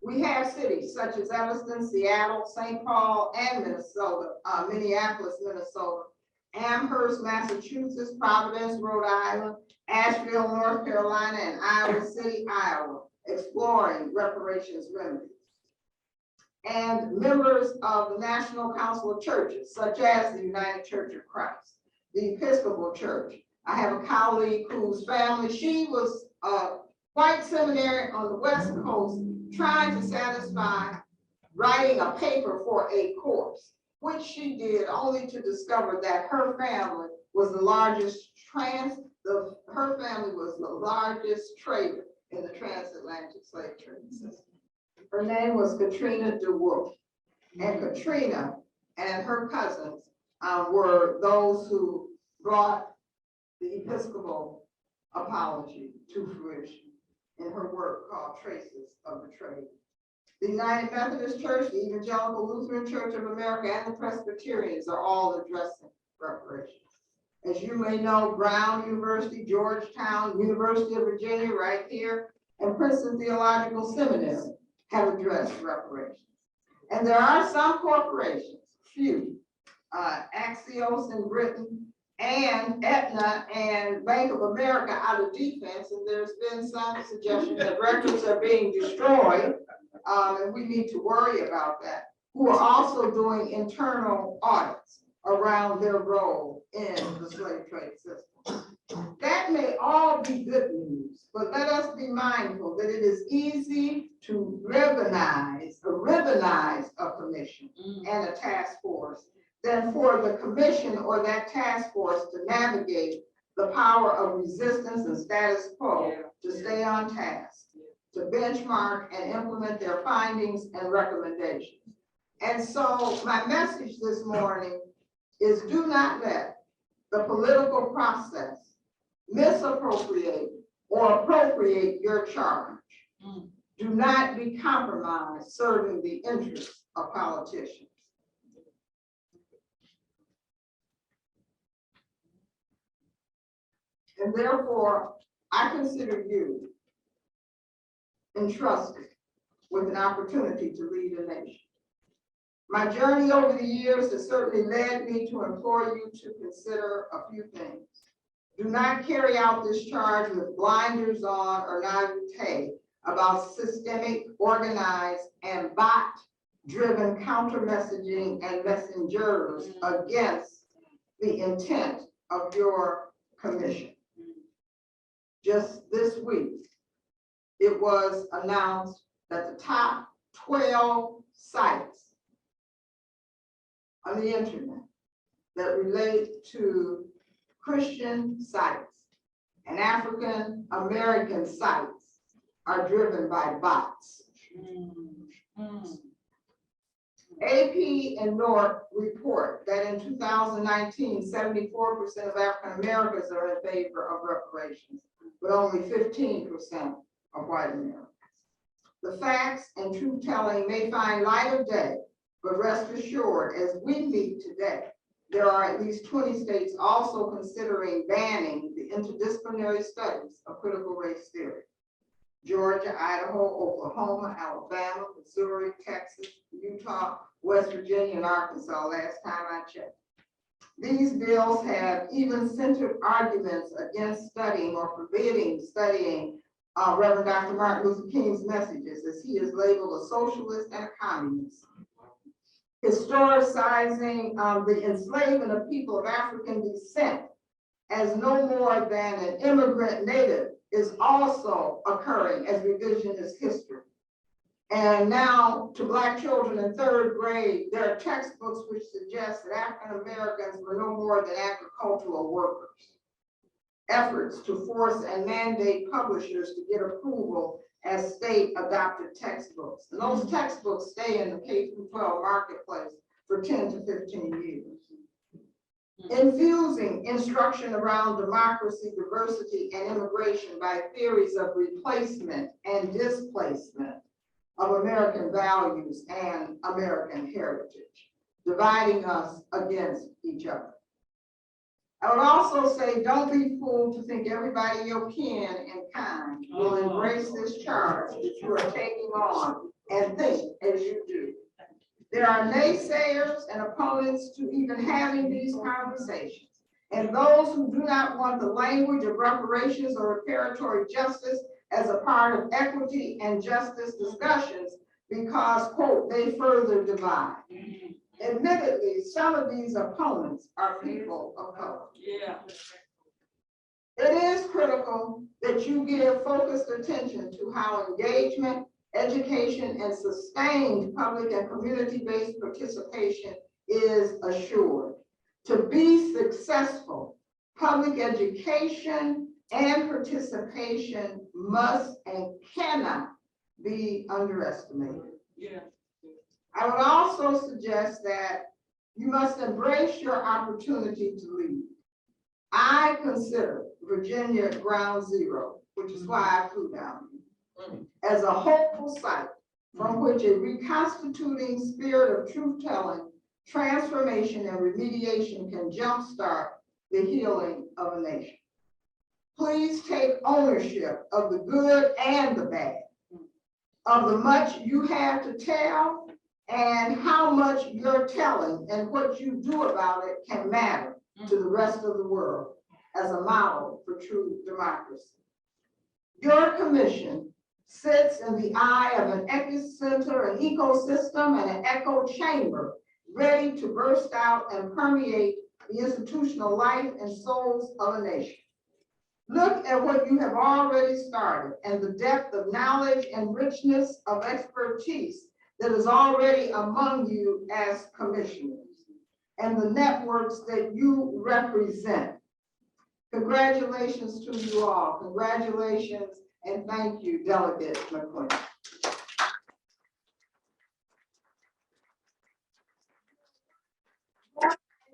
We have cities such as Evanston, Seattle, St. Paul, and Minnesota, Minneapolis, Minnesota, Amherst, Massachusetts, Providence, Rhode Island, Asheville, North Carolina, and Iowa City, Iowa, exploring reparations remedies. And members of the National Council of Churches, such as the United Church of Christ, the Episcopal Church. I have a colleague whose family, she was a white seminary on the West Coast, trying to satisfy writing a paper for a course, which she did only to discover that her family was the largest trader in the transatlantic slave trade system. Her name was Katrina DeWolf, and Katrina and her cousins were those who brought the Episcopal apology to fruition in her work called Traces of the Trade. The United Methodist Church, the Evangelical Lutheran Church of America, and the Presbyterians are all addressing reparations. As you may know, Brown University, Georgetown, University of Virginia right here, and Princeton Theological Seminary have addressed reparations. And there are some corporations, few, Axios in Britain, and Aetna and Bank of America out of defense, and there's been some suggestion that records are being destroyed, and we need to worry about that, who are also doing internal audits around their role in the slave trade system. That may all be good news, but let us be mindful that it is easy to ribbonize a commission and a task force than for the commission or that task force to navigate the power of resistance and status quo to stay on task, to benchmark and implement their findings and recommendations. And so my message this morning is do not let the political process misappropriate or appropriate your charge. Do not be compromised serving the interests of politicians. And therefore, I consider you entrusted with an opportunity to lead a nation. My journey over the years has certainly led me to implore you to consider a few things. Do not carry out this charge with blinders on or naivete about systemic, organized, and bot-driven counter-messaging and messengers against the intent of your commission. Just this week, it was announced that the top 12 sites on the internet that relate to Christian sites and African American sites are driven by bots. AP and North report that in 2019, 74% of African Americans are in favor of reparations, but only 15% of white Americans. The facts and truth-telling may find light of day, but rest assured, as we meet today, there are at least 20 states also considering banning the interdisciplinary studies of critical race theory. Georgia, Idaho, Oklahoma, Alabama, Missouri, Texas, Utah, West Virginia, and Arkansas, last time I checked. These bills have even centered arguments against studying or forbidding studying Reverend Dr. Martin Luther King's messages, as he is labeled a socialist and a communist. Historicizing the enslavement of people of African descent as no more than an immigrant native is also occurring as revisionist history. And now to Black children in 3rd grade, there are textbooks which suggest that African Americans were no more than agricultural workers. Efforts to force and mandate publishers to get approval as state adopted textbooks. And those textbooks stay in the K-12 marketplace for 10 to 15 years. Infusing instruction around democracy, diversity, and immigration by theories of replacement and displacement of American values and American heritage, dividing us against each other. I would also say, don't be fooled to think everybody in your kin and kind will embrace this charge that you are taking on and think as you do. There are naysayers and opponents to even having these conversations, and those who do not want the language of reparations or reparatory justice as a part of equity and justice discussions because, quote, they further divide. Admittedly, some of these opponents are people of color. Yeah. It is critical that you give focused attention to how engagement, education, and sustained public and community-based participation is assured. To be successful, public education and participation must and cannot be underestimated. Yeah. I would also suggest that you must embrace your opportunity to lead. I consider Virginia ground zero, which is why I flew down here, as a hopeful site from which a reconstituting spirit of truth-telling, transformation, and remediation can jumpstart the healing of a nation. Please take ownership of the good and the bad, of the much you have to tell and how much you're telling and what you do about it can matter to the rest of the world as a model for true democracy. Your commission sits in the eye of an epicenter, an ecosystem, and an echo chamber ready to burst out and permeate the institutional life and souls of a nation. Look at what you have already started and the depth of knowledge and richness of expertise that is already among you as commissioners and the networks that you represent. Congratulations to you all. Congratulations and thank you, Delegate McQueen.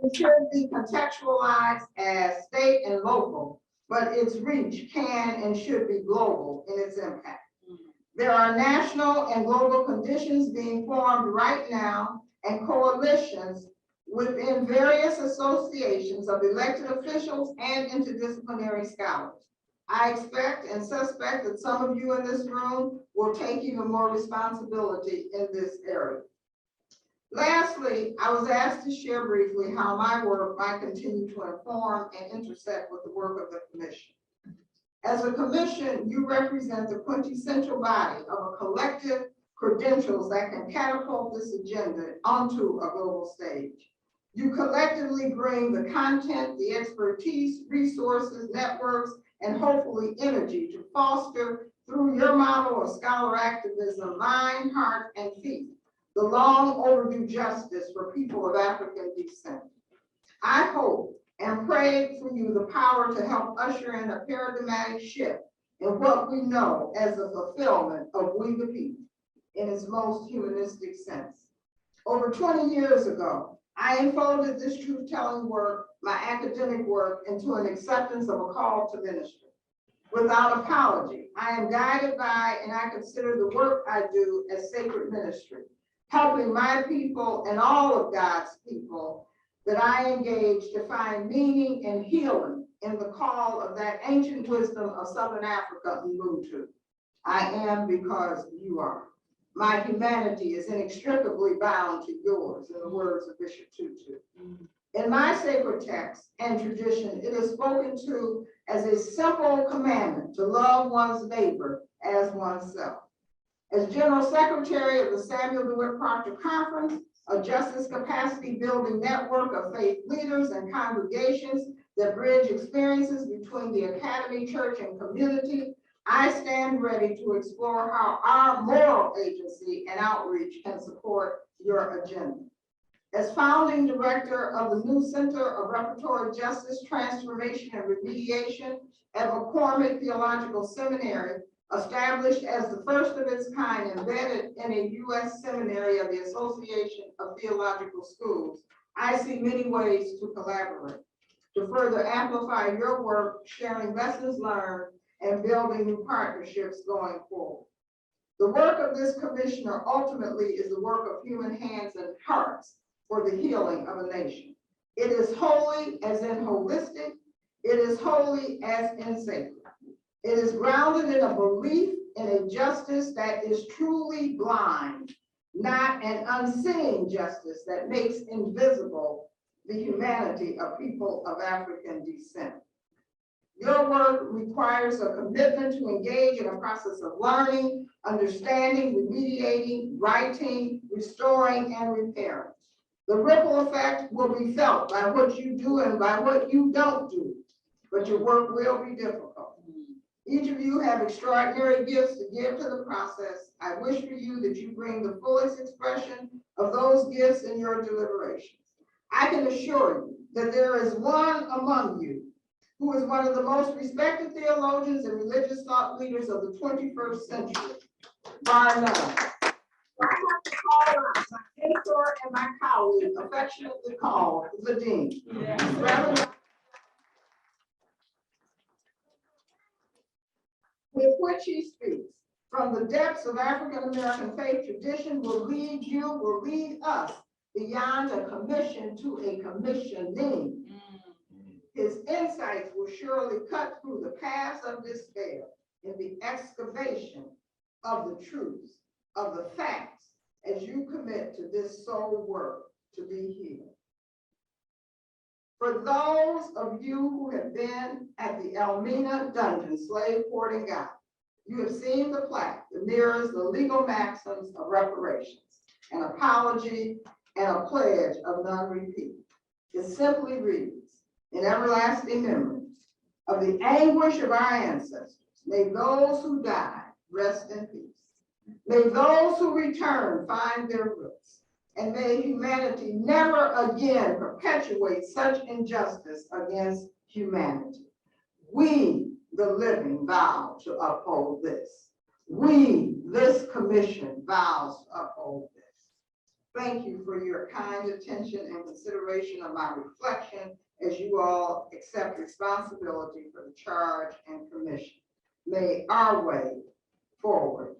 It should be contextualized as state and local, but its reach can and should be global in its impact. There are national and global conditions being formed right now and coalitions within various associations of elected officials and interdisciplinary scholars. I expect and suspect that some of you in this room will take even more responsibility in this area. Lastly, I was asked to share briefly how my work might continue to inform and intersect with the work of the commission. As a commission, you represent the quintessential body of a collective credentials that can catapult this agenda onto a global stage. You collectively bring the content, the expertise, resources, networks, and hopefully energy to foster through your model of scholar activism, mind, heart, and feet, the long overdue justice for people of African descent. I hope and pray for you the power to help usher in a paradigmatic shift in what we know as the fulfillment of we the people in its most humanistic sense. Over 20 years ago, I unfolded this truth-telling work, my academic work, into an acceptance of a call to ministry. without apology. I am guided by and I consider the work I do as sacred ministry, helping my people and all of God's people that I engage to find meaning and healing in the call of that ancient wisdom of Southern Africa, Ubuntu. I am because you are. My humanity is inextricably bound to yours, in the words of Bishop Tutu. In my sacred text and tradition, it is spoken to as a simple commandment to love one's neighbor as oneself. As General Secretary of the Samuel DeWitt Proctor Conference, a justice capacity building network of faith leaders and congregations that bridge experiences between the academy, church, and community, I stand ready to explore how our moral agency and outreach can support your agenda. As founding director of the new Center of Repertory Justice, Transformation, and Remediation at McCormick Theological Seminary, established as the first of its kind embedded in a U.S. seminary of the Association of Theological Schools, I see many ways to collaborate, to further amplify your work, sharing lessons learned, and building new partnerships going forward. The work of this commissioner ultimately is the work of human hands and hearts for the healing of a nation. It is holy as in holistic, it is holy as in sacred. It is grounded in a belief in a justice that is truly blind, not an unseen justice that makes invisible the humanity of people of African descent. Your work requires a commitment to engage in a process of learning, understanding, remediating, writing, restoring, and repairing. The ripple effect will be felt by what you do and by what you don't do, but your work will be difficult. Each of you have extraordinary gifts to give to the process. I wish for you that you bring the fullest expression of those gifts in your deliberations. I can assure you that there is one among you who is one of the most respected theologians and religious thought leaders of the 21st century, bar none. I have to call out my mentor and my colleague, affectionately called the Dean. Reverend, with which he speaks from the depths of African-American faith tradition will lead us beyond a commission to a commissioning. His insights will surely cut through the paths of despair in the excavation of the truths, of the facts, as you commit to this soul work to be healed. For those of you who have been at the Elmina dungeon, slave port in Ghana, you have seen the plaque that mirrors the legal maxims of reparations, an apology, and a pledge of non-repeat. It simply reads, in everlasting memory of the anguish of our ancestors, may those who died rest in peace. May those who return find their roots. And may humanity never again perpetuate such injustice against humanity. We, the living, vow to uphold this. We, this commission, vows to uphold this. Thank you for your kind attention and consideration of my reflection as you all accept responsibility for the charge and commission. May our way forward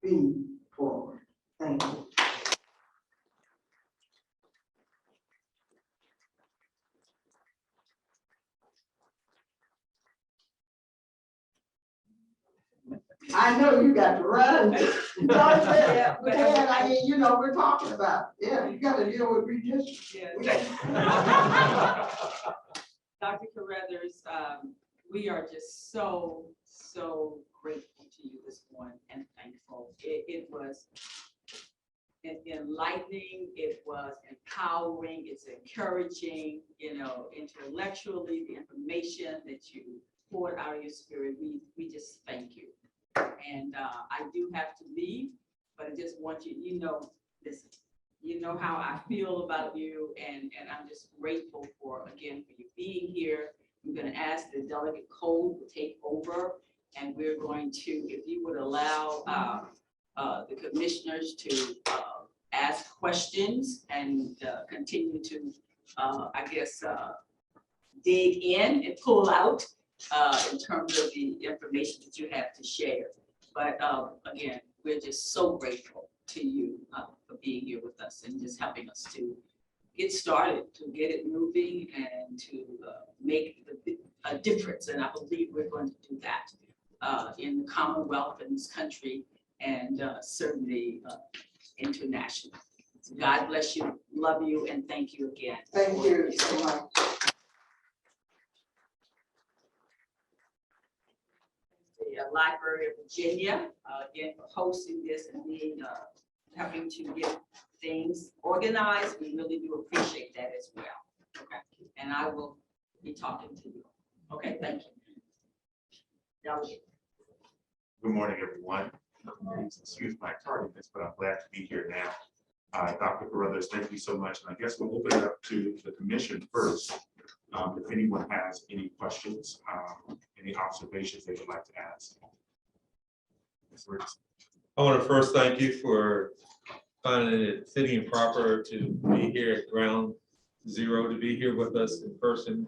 be forward. Thank you. I know you got to run. Yeah, but then, I mean, you know, we're talking about, you got to deal with redistricting. Dr. Carruthers, we are just so grateful to you this morning and thankful. It was enlightening, it was empowering, it's encouraging, you know, intellectually, the information that you poured out of your spirit, we just thank you. And I do have to leave, but I just want you, listen, you know how I feel about you, and I'm just grateful for you being here. I'm going to ask the delegate code to take over, and we're going to, if you would allow the commissioners to ask questions and continue to, dig in and pull out in terms of the information that you have to share. But again, we're just so grateful to you for being here with us and just helping us to get started, to get it moving and to make a difference. And I believe we're going to do that in the Commonwealth, in this country, and certainly international. So God bless you, love you, and thank you again. Thank you so much. The Library of Virginia, again, for hosting this and being, helping to get things organized. We really do appreciate that as well. Okay, and I will be talking to you. Okay, thank you. Delegate. Good morning, everyone. Excuse my tardiness, but I'm glad to be here now. Dr. Carruthers, thank you so much. And I guess we'll open it up to the commission first. If anyone has any questions, any observations they would like to ask. I want to first thank you for finding it fitting and proper to be here at Ground Zero, to be here with us in person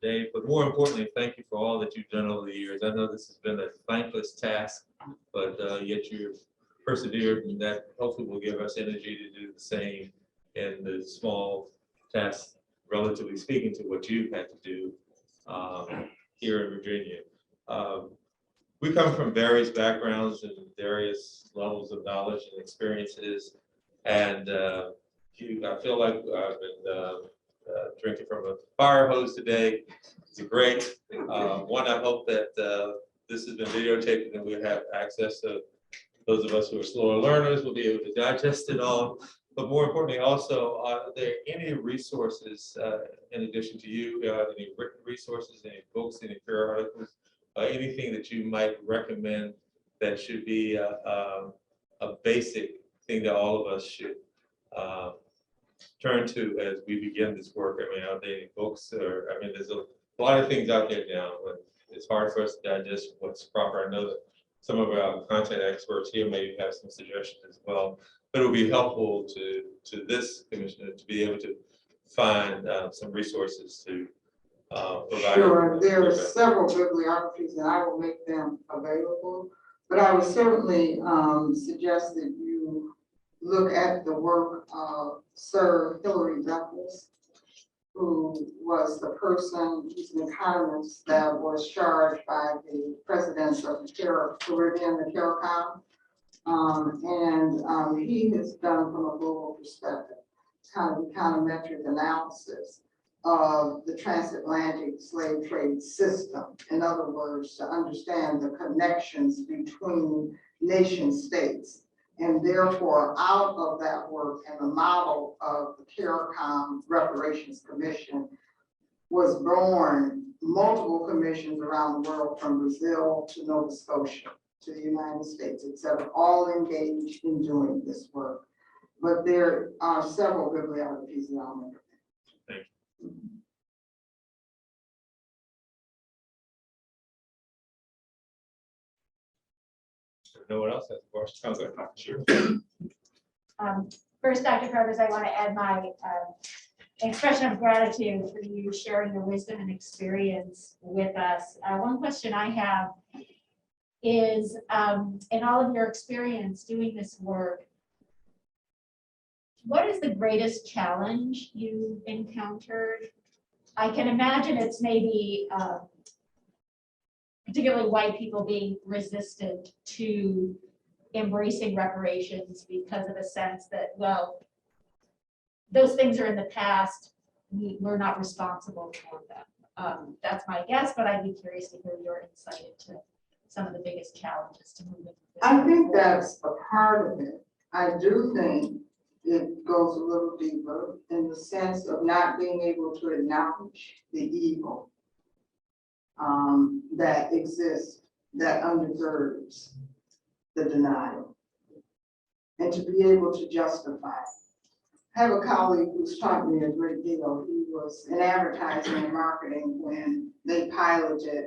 today. But more importantly, thank you for all that you've done over the years. I know this has been a thankless task, but yet you've persevered, and that hopefully will give us energy to do the same in the small tasks, relatively speaking, to what you've had to do here in Virginia. We come from various backgrounds and various levels of knowledge and experiences, and I feel like I've been drinking from a fire hose today. It's great. One, I hope that this has been videotaped and we have access to those of us who are slower learners will be able to digest it all. But more importantly, also, are there any resources in addition to you, any written resources, any books, any career articles, anything that you might recommend that should be a basic thing that all of us should turn to as we begin this work? I mean, are there any books, or, I mean, there's a lot of things out there now, but it's hard for us to digest what's proper. I know that some of our content experts here may have some suggestions as well, but it would be helpful to this commissioner to be able to find some resources to provide. Sure, there are several bibliographies and I will make them available, but I would certainly suggest that you look at the work of Sir Hilary Douglas, who was the person, he's an economist that was charged by the presidents of the Caribbean, the CARICOM. He has done from a global perspective, kind of econometric analysis of the transatlantic slave trade system. In other words, to understand the connections between nation states. And therefore, out of that work and the model of the CARICOM Reparations Commission was born multiple commissions around the world, from Brazil to Nova Scotia to the United States, etc., all engaged in doing this work. But there are several bibliographies that I'll make. Thank you. No one else has a question? Okay, sure. First, Dr. Carruthers, I want to add my expression of gratitude for you sharing your wisdom and experience with us. One question I have is, in all of your experience doing this work, what is the greatest challenge you encountered? I can imagine it's maybe particularly white people being resistant to embracing reparations because of a sense that, well, those things are in the past, we're not responsible for them. That's my guess, but I'd be curious to hear your insight into some of the biggest challenges to moving. I think that's a part of it. I do think it goes a little deeper in the sense of not being able to acknowledge the evil that exists, that undergirds the denial, and to be able to justify it. I have a colleague who's taught me a great deal. He was in advertising and marketing when they piloted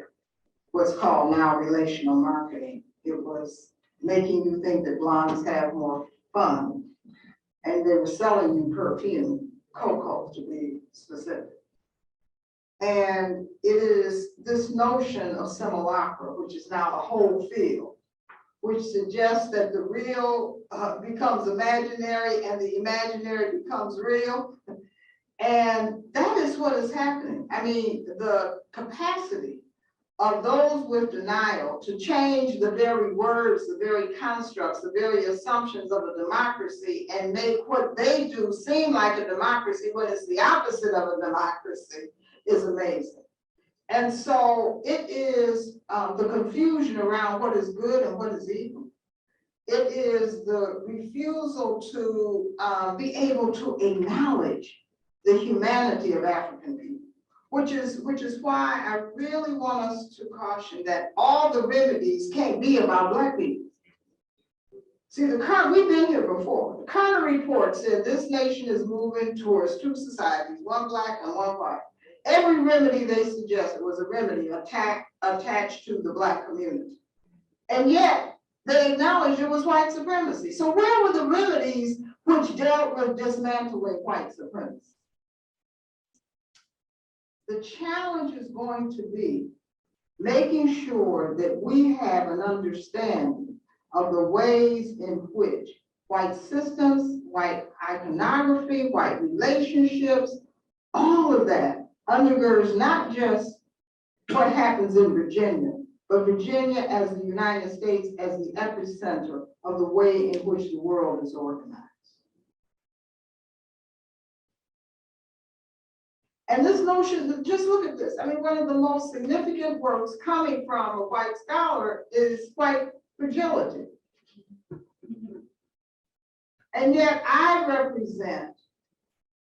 what's called now relational marketing. It was making you think that blondes have more fun, and they were selling you perfume, cocoa to be specific. And it is this notion of simulacra, which is now the whole field, which suggests that the real becomes imaginary and the imaginary becomes real. And that is what is happening. I mean, the capacity of those with denial to change the very words, the very constructs, the very assumptions of a democracy and make what they do seem like a democracy when it's the opposite of a democracy is amazing. And so it is the confusion around what is good and what is evil. It is the refusal to be able to acknowledge the humanity of African people. Which is why I really want us to caution that all the remedies can't be about Black people. See, we've been here before. The Carter report said this nation is moving towards two societies, one Black and one white. Every remedy they suggested was a remedy attached to the Black community. And yet they acknowledged it was white supremacy. So where were the remedies which dealt with dismantling white supremacy? The challenge is going to be making sure that we have an understanding of the ways in which white systems, white iconography, white relationships, all of that undergirds not just what happens in Virginia, but Virginia as the United States as the epicenter of the way in which the world is organized. And this notion, just look at this. I mean, one of the most significant works coming from a white scholar is white fragility. And yet I represent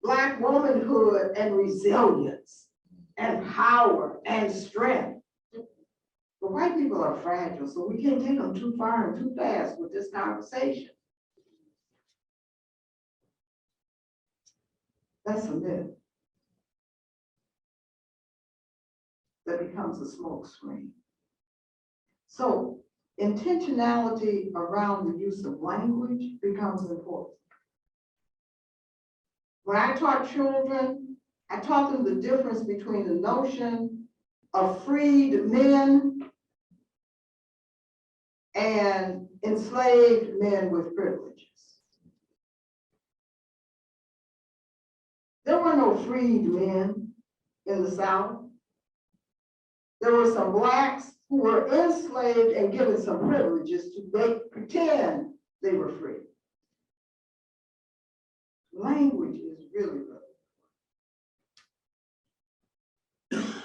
Black womanhood and resilience and power and strength. But white people are fragile, so we can't take them too far and too fast with this conversation. That's a myth. That becomes a smoke screen. So intentionality around the use of language becomes important. When I taught children, I taught them the difference between the notion of freed men and enslaved men with privileges. There were no freed men in the South. There were some Blacks who were enslaved and given some privileges to pretend they were free. Language is really relevant.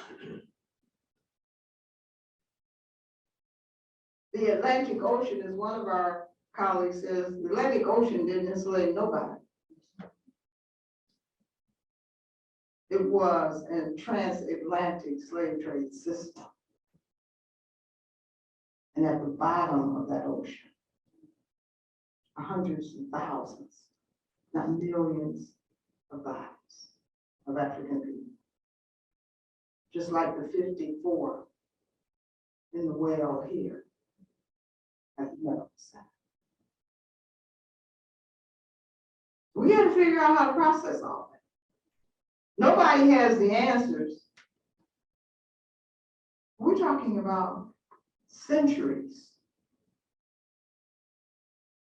The Atlantic Ocean, as one of our colleagues says, the Atlantic Ocean didn't enslave nobody. It was a transatlantic slave trade system. And at the bottom of that ocean, hundreds and thousands, not millions of bodies of African people. Just like the 54 in the well here at the medical center. We got to figure out how to process all that. Nobody has the answers. We're talking about centuries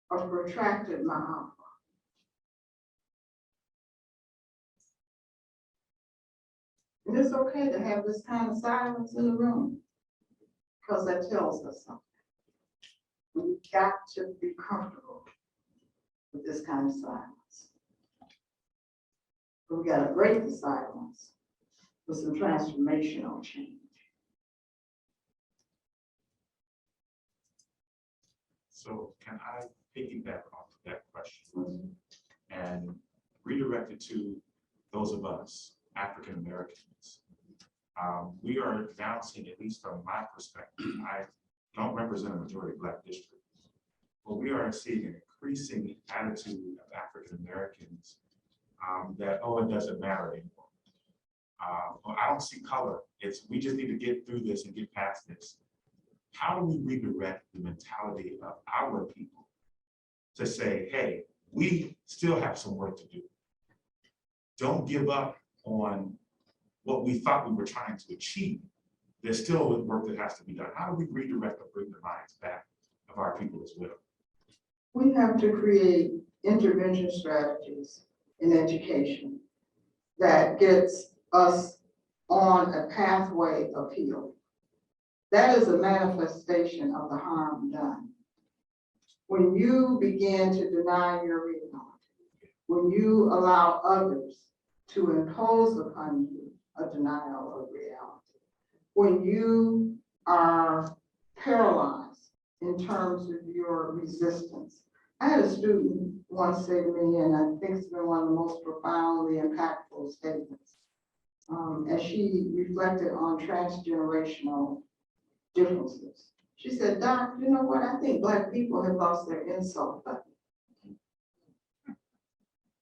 of protracted ma'afa. And it's okay to have this kind of silence in the room because that tells us something. We've got to be comfortable with this kind of silence. But we got to break the silence with some transformational change. So can I piggyback off of that question and redirect it to those of us, African Americans? We are now seeing, at least from my perspective, I don't represent a majority Black district, but we are seeing an increasing attitude of African Americans that, oh, it doesn't matter anymore. Well, I don't see color. We just need to get through this and get past this. How do we redirect the mentality of our people to say, hey, we still have some work to do. Don't give up on what we thought we were trying to achieve, there's still work that has to be done. How do we redirect or bring the minds back of our people as well? We have to create intervention strategies in education that gets us on a pathway of healing. That is a manifestation of the harm done. When you begin to deny your reality, when you allow others to impose upon you a denial of reality, when you are paralyzed in terms of your resistance. I had a student once say to me, and I think it's been one of the most profoundly impactful statements, as she reflected on transgenerational differences. She said, "Doc, you know what? I think Black people have lost their insult button.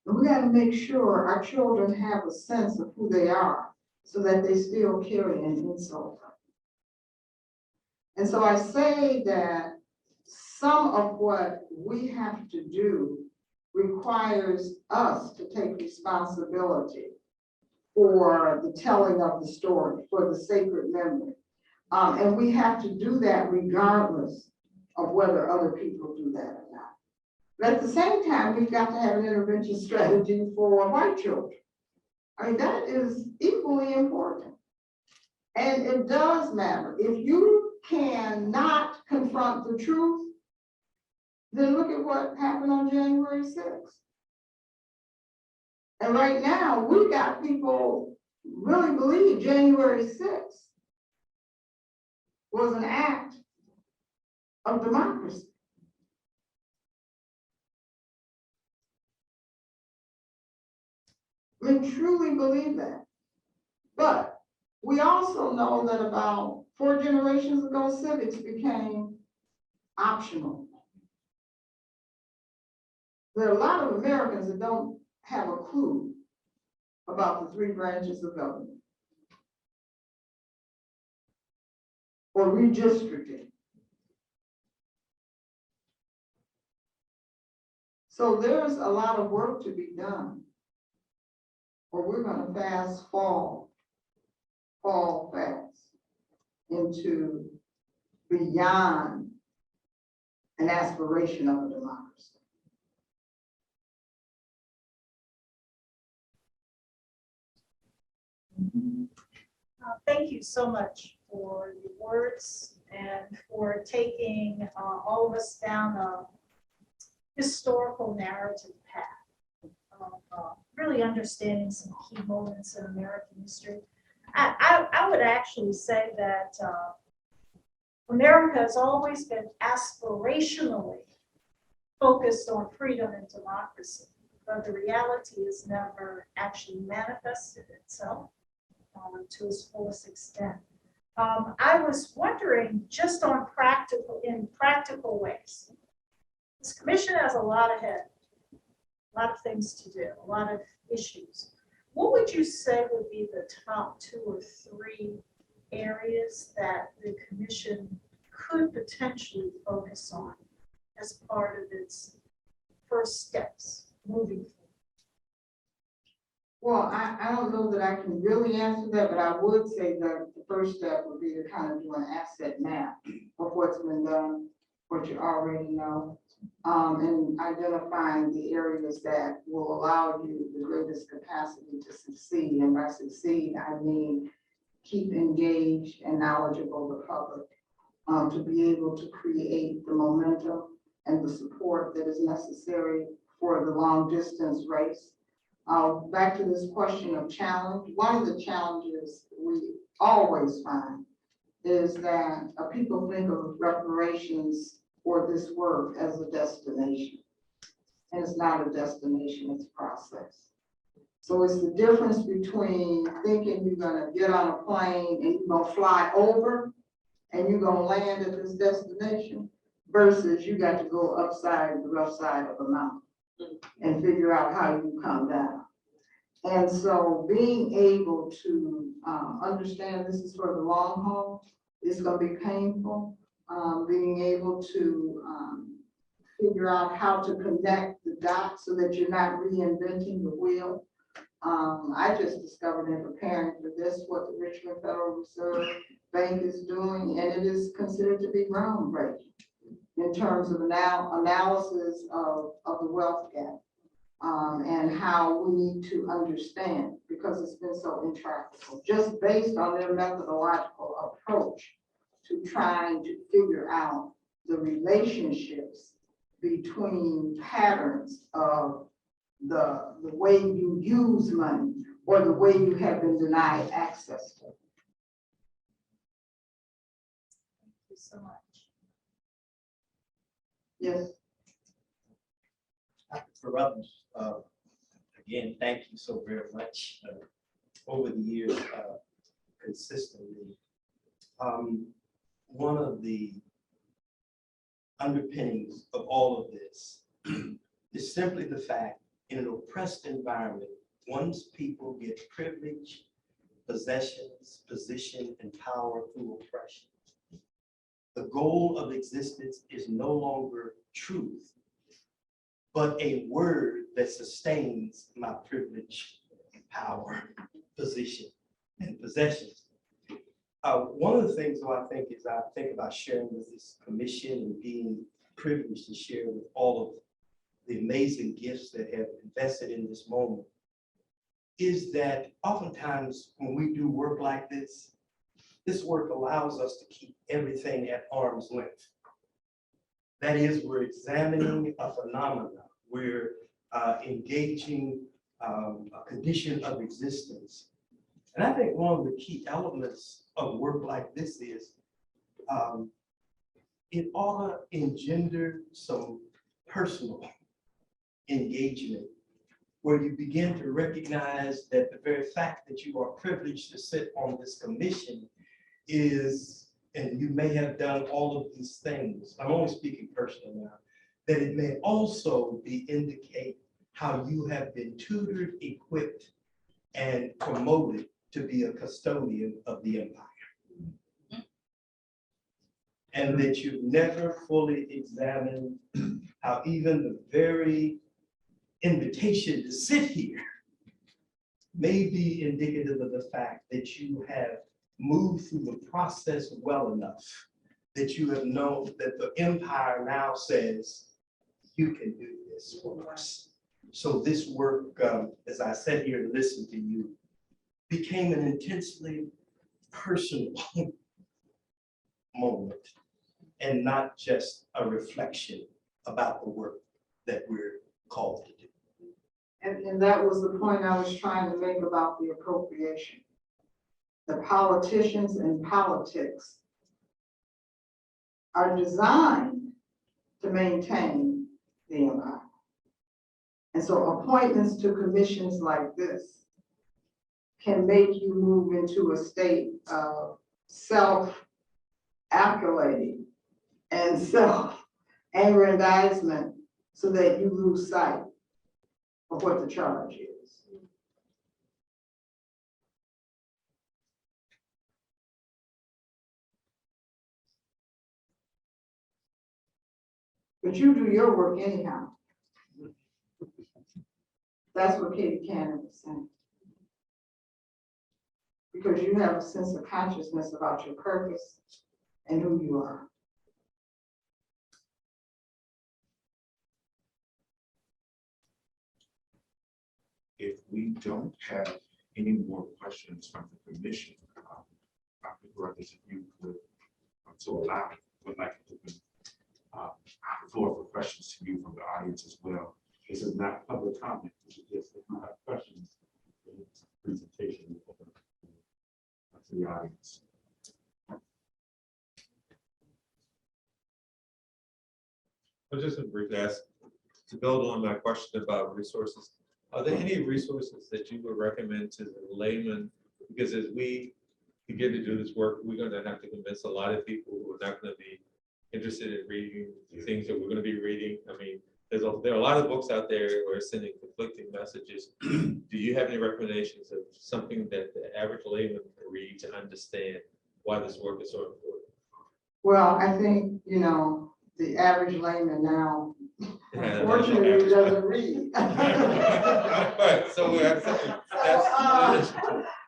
And we got to make sure our children have a sense of who they are so that they still carry an insult button." And so I say that some of what we have to do requires us to take responsibility for the telling of the story, for the sacred memory. And we have to do that regardless of whether other people do that or not. But at the same time, we've got to have an intervention strategy for white children. I mean, that is equally important. And it does matter. If you cannot confront the truth, then look at what happened on January 6th. And right now, we got people really believe January 6th was an act of democracy. We truly believe that. But we also know that about 4 generations ago, civics became optional. There are a lot of Americans that don't have a clue about the 3 branches of government or redistricting. So there's a lot of work to be done, or we're going to fall fast into beyond an aspiration of a democracy. Thank you so much for your words and for taking all of us down a historical narrative path of really understanding some key moments in American history. I would actually say that America has always been aspirationally focused on freedom and democracy, but the reality has never actually manifested itself to its fullest extent. I was wondering, just on practical ways, this commission has a lot ahead, a lot of things to do, a lot of issues. What would you say would be the top 2 or 3 areas that the commission could potentially focus on as part of its first steps moving forward? Well, I don't know that I can really answer that, but I would say that the first step would be to kind of do an asset map of what's been done, what you already know, and identifying the areas that will allow you the greatest capacity to succeed. And by succeed, I mean keep engaged and knowledgeable the public, to be able to create the momentum and the support that is necessary for the long distance race. Back to this question of challenge. One of the challenges we always find is that people think of reparations or this work as a destination. And it's not a destination, it's a process. So it's the difference between thinking you're gonna get on a plane and you're gonna fly over and you're gonna land at this destination versus you got to go upside the rough side of a mountain and figure out how you come down. And so being able to understand this is for the long haul, it's going to be painful. Being able to figure out how to connect the dots so that you're not reinventing the wheel. I just discovered in preparing for this, what the Richmond Federal Reserve Bank is doing, and it is considered to be groundbreaking in terms of analysis of the wealth gap, and how we need to understand, because it's been so intractable, just based on their methodological approach to trying to figure out the relationships between patterns of the way you use money or the way you have been denied access to it. Thank you so much. Yes. Dr. Carruthers, again, thank you so very much. Over the years, consistently, one of the underpinnings of all of this is simply the fact, in an oppressed environment, once people get privilege, possessions, position, and power through oppression, the goal of existence is no longer truth, but a word that sustains my privilege, power, position, and possessions. One of the things though I think about sharing with this commission and being privileged to share with all of the amazing gifts that have invested in this moment is that oftentimes when we do work like this, this work allows us to keep everything at arm's length. That is, we're examining a phenomenon. We're engaging a condition of existence. And I think one of the key elements of work like this is it ought to engender some personal engagement, where you begin to recognize that the very fact that you are privileged to sit on this commission is, and you may have done all of these things, I'm only speaking personally now, that it may also indicate how you have been tutored, equipped, and promoted to be a custodian of the empire. And that you've never fully examined how even the very invitation to sit here may be indicative of the fact that you have moved through the process well enough that you have known that the empire now says, you can do this for us. So this work, as I sat here and listened to you, became an intensely personal moment and not just a reflection about the work that we're called to do. And that was the point I was trying to make about the appropriation. The politicians and politics are designed to maintain the empire. And so appointments to commissions like this can make you move into a state of self-accolading and self-aggrandizement so that you lose sight of what the charge is. But you do your work anyhow. That's what Katie Cannon was saying. Because you have a sense of consciousness about your purpose and who you are. If we don't have any more questions from the commission, Dr. Carruthers, if you would so allow, would like to open the floor for questions to you from the audience as well. This is not public comment. This is just if you have questions, the presentation will open to the audience. I was just briefly ask to build on my question about resources. Are there any resources that you would recommend to the layman? Because as we begin to do this work, we're going to have to convince a lot of people who are not going to be interested in reading the things that we're going to be reading. I mean, there are a lot of books out there who are sending conflicting messages. Do you have any recommendations of something that the average layman can read to understand why this work is so important? Well, I think, you know, the average layman now, Yeah, unfortunately, doesn't read. Right, so we have something.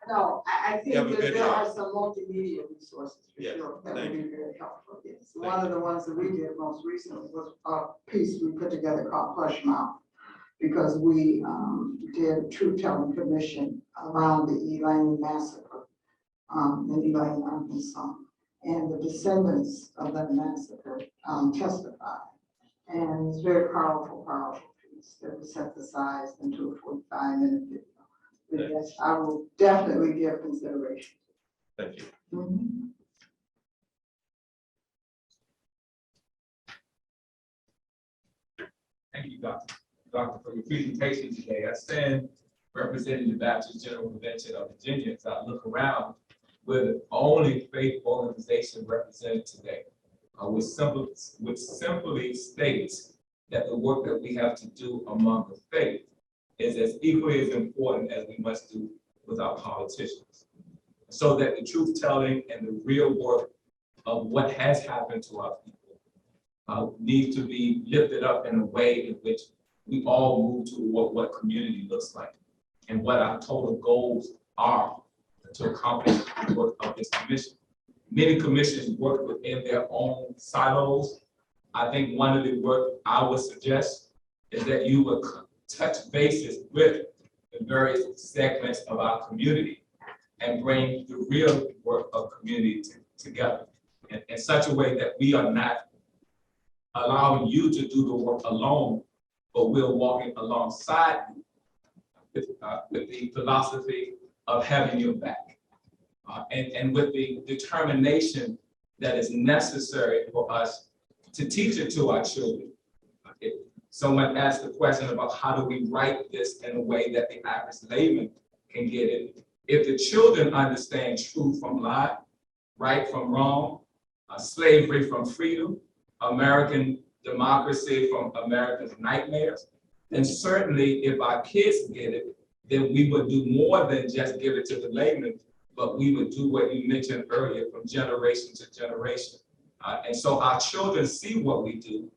No, I think You have a that good there day. are some multimedia resources for Yes, sure that thank would be very helpful, yes. Thank One of the ones that we did most recently was a piece we put together called Plush Mouth, because we did a truth-telling commission around the Elaine massacre in Elaine, Arkansas. And the descendants of that massacre testified. And it's very powerful piece that was synthesized into a 45-minute video. But yes, I will definitely give consideration. Thank you. Mhm. Thank you, Doctor, for your presentation today. I stand representing the Baptist General Convention of Virginia. As I look around, we're the only faith organization represented today, which simply states that the work that we have to do among the faith is as equally as important as we must do with our politicians. So that the truth telling and the real work of what has happened to our people needs to be lifted up in a way in which we all move to what community looks like and what our total goals are to accomplish the work of this commission. Many commissions work within their own silos. I think one of the work I would suggest is that you would touch bases with the various segments of our community and bring the real work of community together in such a way that we are not allowing you to do the work alone, but we're walking alongside you with the philosophy of having your back and with the determination that is necessary for us to teach it to our children. If someone asked the question about how do we write this in a way that the average layman can get it. If the children understand true from lie, right from wrong, slavery from freedom, American democracy from America's nightmares, then certainly if our kids get it, then we would do more than just give it to the layman, but we would do what you mentioned earlier from generation to generation. And so our children see what we do.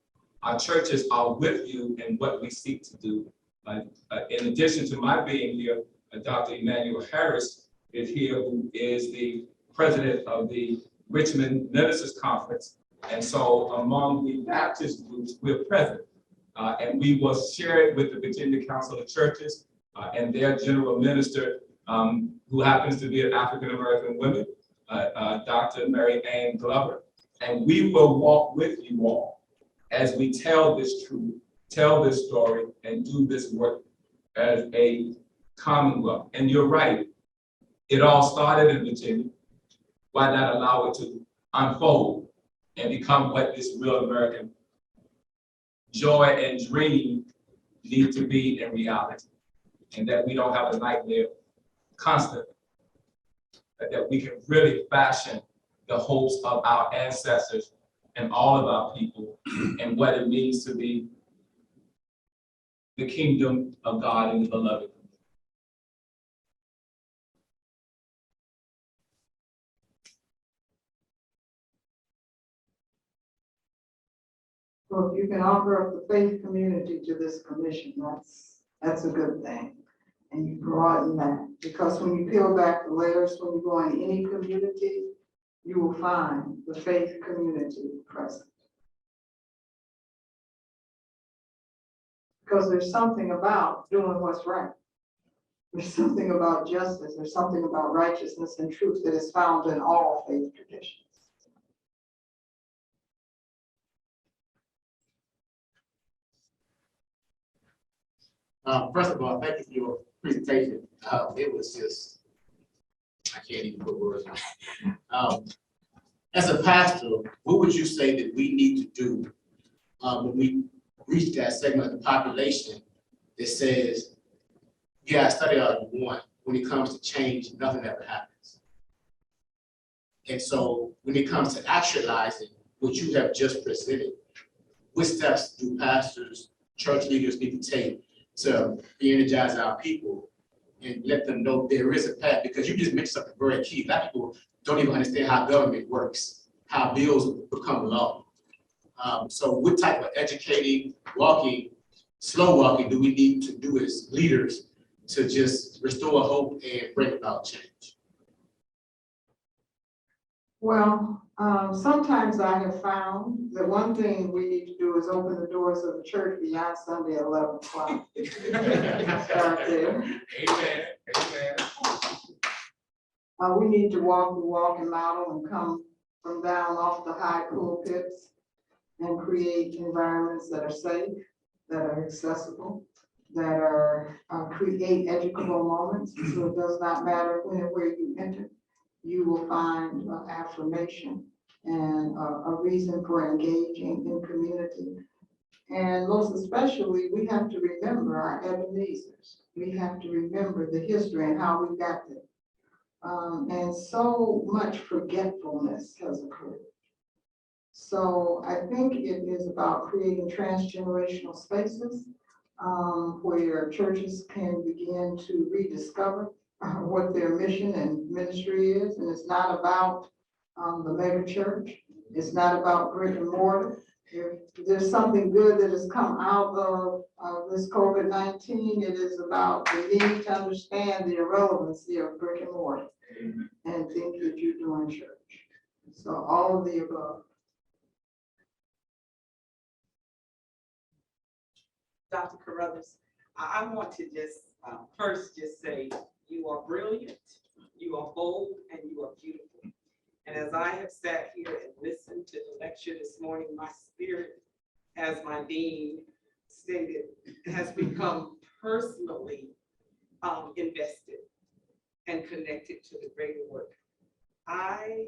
Our churches are with you in what we seek to do. In addition to my being here, Dr. Emmanuel Harris is here, who is the president of the Richmond Ministers Conference. And so among the Baptist groups, we're present. And we will share it with the Virginia Council of Churches and their general minister, who happens to be an African-American woman, Dr. Mary Ann Glover. And we will walk with you all as we tell this truth, tell this story, and do this work as a commonwealth. And you're right, it all started in Virginia. Why not allow it to unfold and become what this real American joy and dream need to be in reality, and that we don't have a nightmare constantly, but that we can really fashion the hopes of our ancestors and all of our people and what it means to be the kingdom of God and the beloved. So if you can offer up the faith community to this commission, that's a good thing. And you broaden that, because when you peel back the layers, when you go in any community, you will find the faith community present. Because there's something about doing what's right. There's something about justice. There's something about righteousness and truth that is found in all faith traditions. First of all, thank you for your presentation. It was just, I can't even put words on it. As a pastor, what would you say that we need to do when we reach that segment of the population that says, yeah, I study all you want. When it comes to change, nothing ever happens. And so when it comes to actualizing what you have just presented, what steps do pastors, church leaders need to take to re-energize our people and let them know there is a path? Because you just mentioned something very key. A lot of people don't even understand how government works, how bills become law. So what type of educating, walking, slow walking do we need to do as leaders to just restore hope and bring about change? Well, sometimes I have found that one thing we need to do is open the doors of the church beyond Sunday at 11 o'clock. Start there. Amen, amen. We need to walk the walk and model and come from down off the high pulpits and create environments that are safe, that are accessible, that are, create educable moments. So it does not matter when and where you enter, you will find affirmation and a reason for engaging in community. And most especially, we have to remember our Ebenezers. We have to remember the history and how we got there. And so much forgetfulness has occurred. So I think it is about creating transgenerational spaces where churches can begin to rediscover what their mission and ministry is. And it's not about the mega church. It's not about brick and mortar. If there's something good that has come out of this COVID-19, it is about the need to understand the irrelevancy of brick and mortar and think that you're doing church. So all of the above. Dr. Carruthers, I want to just first just say you are brilliant, you are bold, and you are beautiful. And as I have sat here and listened to the lecture this morning, my spirit, as my dean stated, has become personally invested and connected to the greater work. I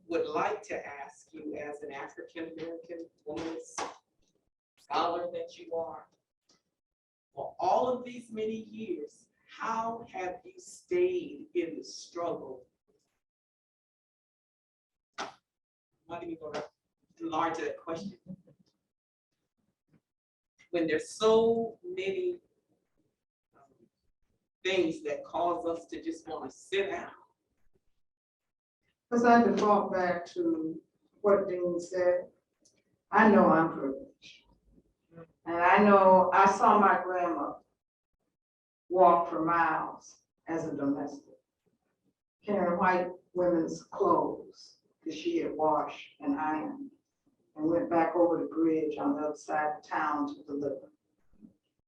would like to ask you, as an African-American woman, scholar that you are, for all of these many years, how have you stayed in the struggle? I'm not even going to enlarge that question. When there's so many things that cause us to just want to sit down. Because I default back to what Dean said. I know I'm privileged. And I know I saw my grandmother walk for miles as a domestic, carrying white women's clothes that she had washed and ironed, and went back over the bridge on the other side of town to deliver.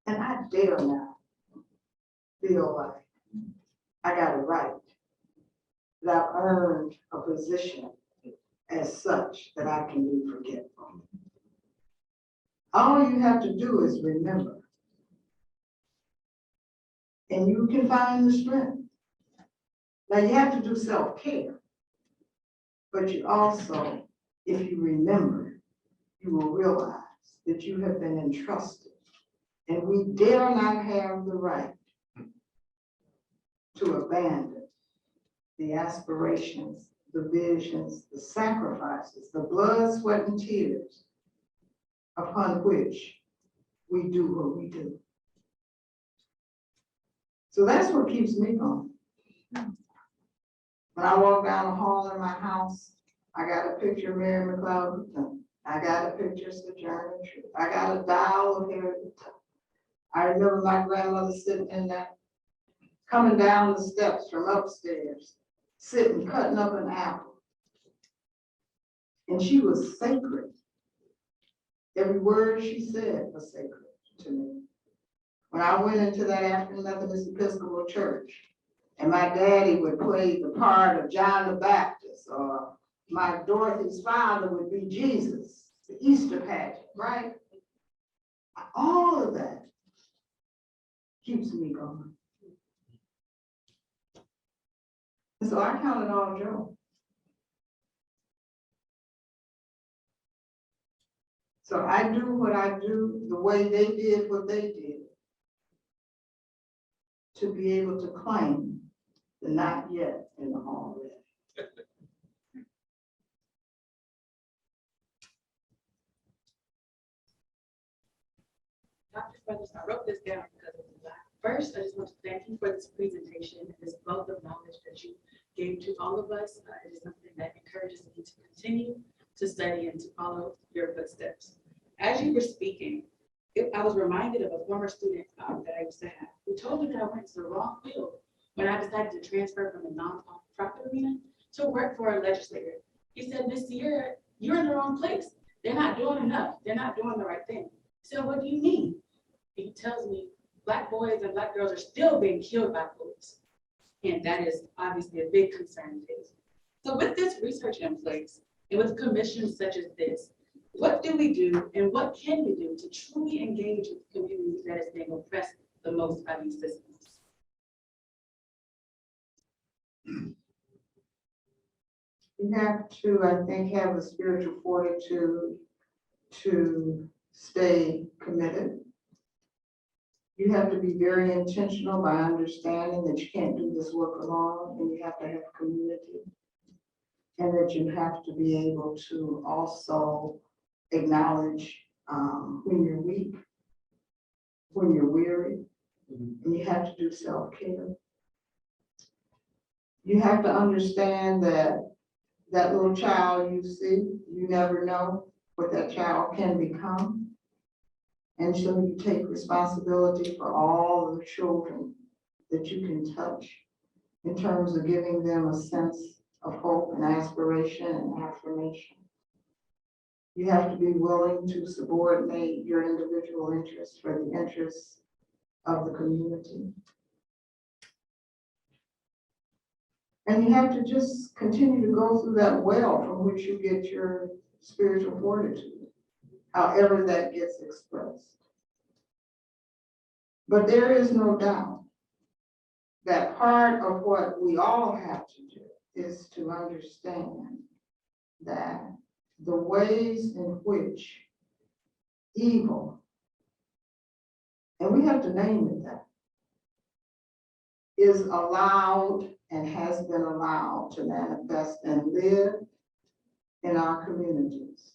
And I dare not feel like I got it right, that I've earned a position as such that I can be forgetful. All you have to do is remember. And you can find the strength. Now you have to do self-care, but you also, if you remember, you will realize that you have been entrusted. And we dare not have the right to abandon the aspirations, the visions, the sacrifices, the blood, sweat, and tears upon which we do what we do. So that's what keeps me going. When I walk down the hall in my house, I got a picture of Mary McLeod Bethune. I got a picture of Sojourner Truth. I got a dial of Harriet Tubman. I remember my grandmother sitting in that, coming down the steps from upstairs, sitting, cutting up an apple. And she was sacred. Every word she said was sacred to me. When I went into that African Methodist Episcopal Church, and my daddy would play the part of John the Baptist, or my Dorothy's father would be Jesus, the Easter pageant, right? All of that keeps me going. And so I count it all joy. So I do what I do the way they did what they did, to be able to claim the not yet in the already. Dr. Brothers, I wrote this down because of the fact. First, I just want to thank you for this presentation and this wealth of knowledge that you gave to all of us. It is something that encourages me to continue to study and to follow your footsteps. As you were speaking, I was reminded of a former student that I used to have, who told me that I went to the wrong field when I decided to transfer from the nonprofit arena to work for a legislator. He said, Miss Jure, you're in the wrong place. They're not doing enough. They're not doing the right thing. So what do you mean? He tells me Black boys and Black girls are still being killed by police. And that is obviously a big concern too. So with this research in place and with commissions such as this, what do we do and what can we do to truly engage with the community that is being oppressed the most by these systems? You have to, I think, have the spiritual fortitude to stay committed. You have to be very intentional by understanding that you can't do this work alone, and you have to have community. And that you have to be able to also acknowledge when you're weak, when you're weary, and you have to do self-care. You have to understand that that little child you see, you never know what that child can become. And so you take responsibility for all the children that you can touch in terms of giving them a sense of hope and aspiration and affirmation. You have to be willing to subordinate your individual interests for the interests of the community. And you have to just continue to go through that well from which you get your spiritual fortitude, however that gets expressed. But there is no doubt that part of what we all have to do is to understand that the ways in which evil, and we have to name it that, is allowed and has been allowed to manifest and live in our communities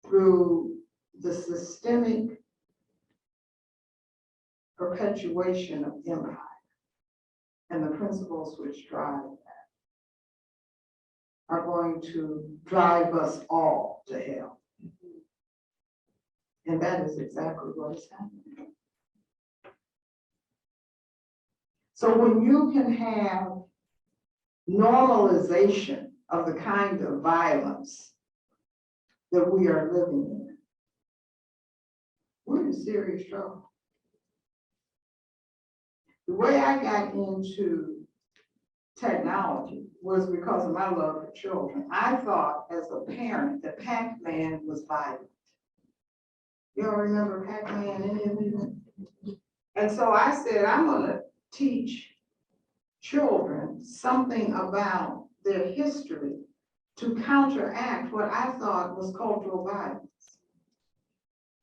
through the systemic perpetuation of empire and the principles which drive that are going to drive us all to hell. And that is exactly what is happening. So when you can have normalization of the kind of violence that we are living in, we're in serious trouble. The way I got into technology was because of my love for children. I thought as a parent that Pac-Man was violent. You all remember Pac-Man, any of you? And so I said, I'm gonna teach children something about their history to counteract what I thought was cultural violence.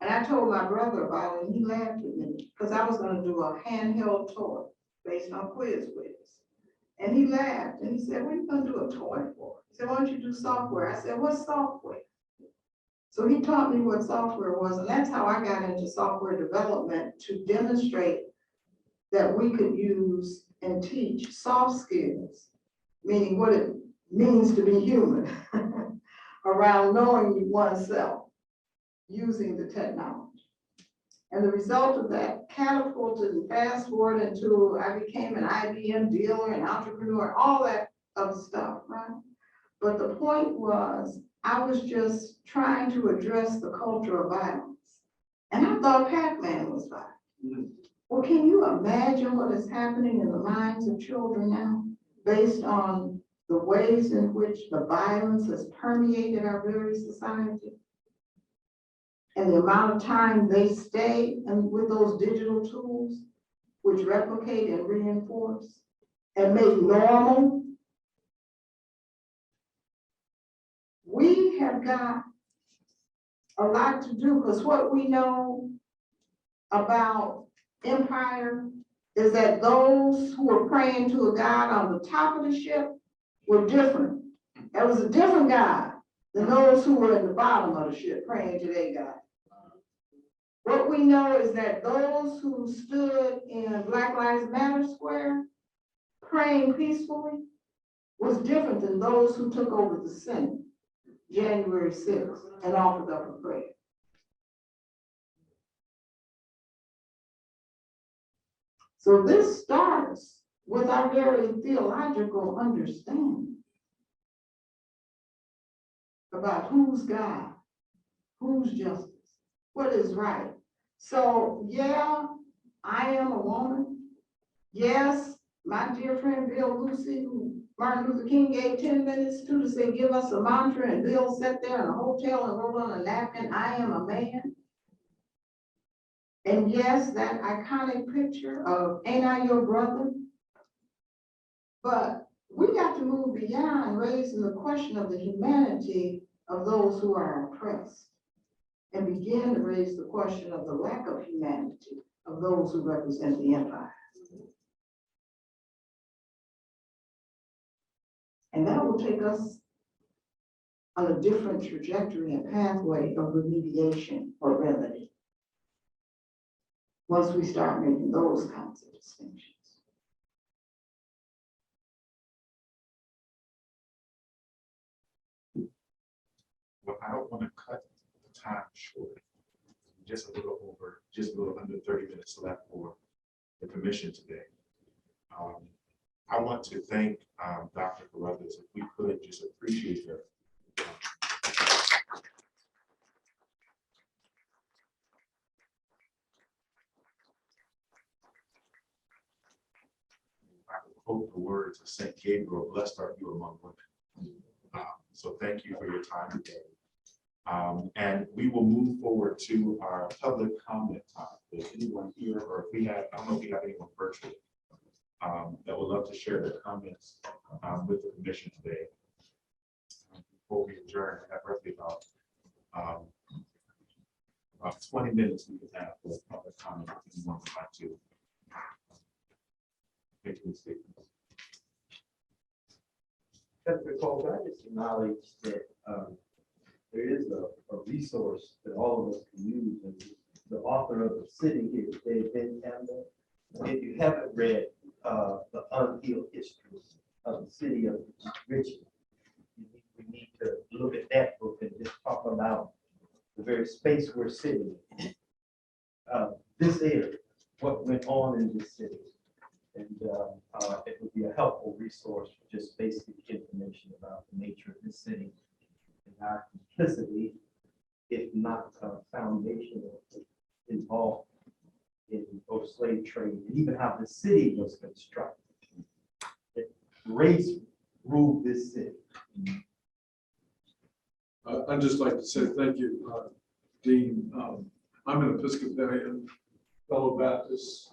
And I told my brother about it, and he laughed at me because I was going to do a handheld toy based on Quiz. And he laughed and he said, what are you going to do a toy for? He said, why don't you do software? I said, what's software? So he taught me what software was, and that's how I got into software development, to demonstrate that we could use and teach soft skills, meaning what it means to be human, around knowing oneself using the technology. And the result of that catapulted and fast forward into, I became an IBM dealer and entrepreneur, all that other stuff, right? But the point was, I was just trying to address the culture of violence. And I thought Pac-Man was violent. Well, can you imagine what is happening in the minds of children now, based on the ways in which the violence has permeated our very society? And the amount of time they stay and with those digital tools, which replicate and reinforce and make normal. We have got a lot to do, because what we know about empire is that those who were praying to a God on the top of the ship were different. There was a different God than those who were at the bottom of the ship praying to their God. What we know is that those who stood in Black Lives Matter Square praying peacefully was different than those who took over the Senate January 6th and offered up a prayer. So this starts with our very theological understanding about who's God, who's justice, what is right. So yeah, I am a woman. Yes, my dear friend Bill Lucy, who Martin Luther King gave 10 minutes to say, give us a mantra, and Bill sat there in a hotel and wrote on a napkin, I am a man. And yes, that iconic picture of ain't I your brother? But we got to move beyond raising the question of the humanity of those who are oppressed and begin to raise the question of the lack of humanity of those who represent the empire. And that will take us on a different trajectory and pathway of remediation or remedy once we start making those kinds of distinctions. Well, I don't want to cut the time short. Just a little under 30 minutes left for the commission today. I want to thank Dr. Carruthers, if we could just appreciate her. I quote the words of St. Gabriel, blessed are you among women. So thank you for your time today. And we will move forward to our public comment time. If anyone here, or if we have, I don't know if we have anyone virtually that would love to share their comments with the commission today. Before we adjourn, I have roughly about 20 minutes we can have for public comment if anyone would like to make any statements. Because I just acknowledge that there is a resource that all of us can use, and the author of the city here, Dave Ben Campbell. If you haven't read the unhealed history of the city of Richmond, we need to look at that book and just talk about the very space we're sitting in. This area, what went on in this city. And it would be a helpful resource for just basic information about the nature of this city and our complicity, if not foundational, involved in both slave trade and even how the city was constructed. Race ruled this city. I'd just like to say thank you, Dean. I'm an Episcopalian, fellow Baptist.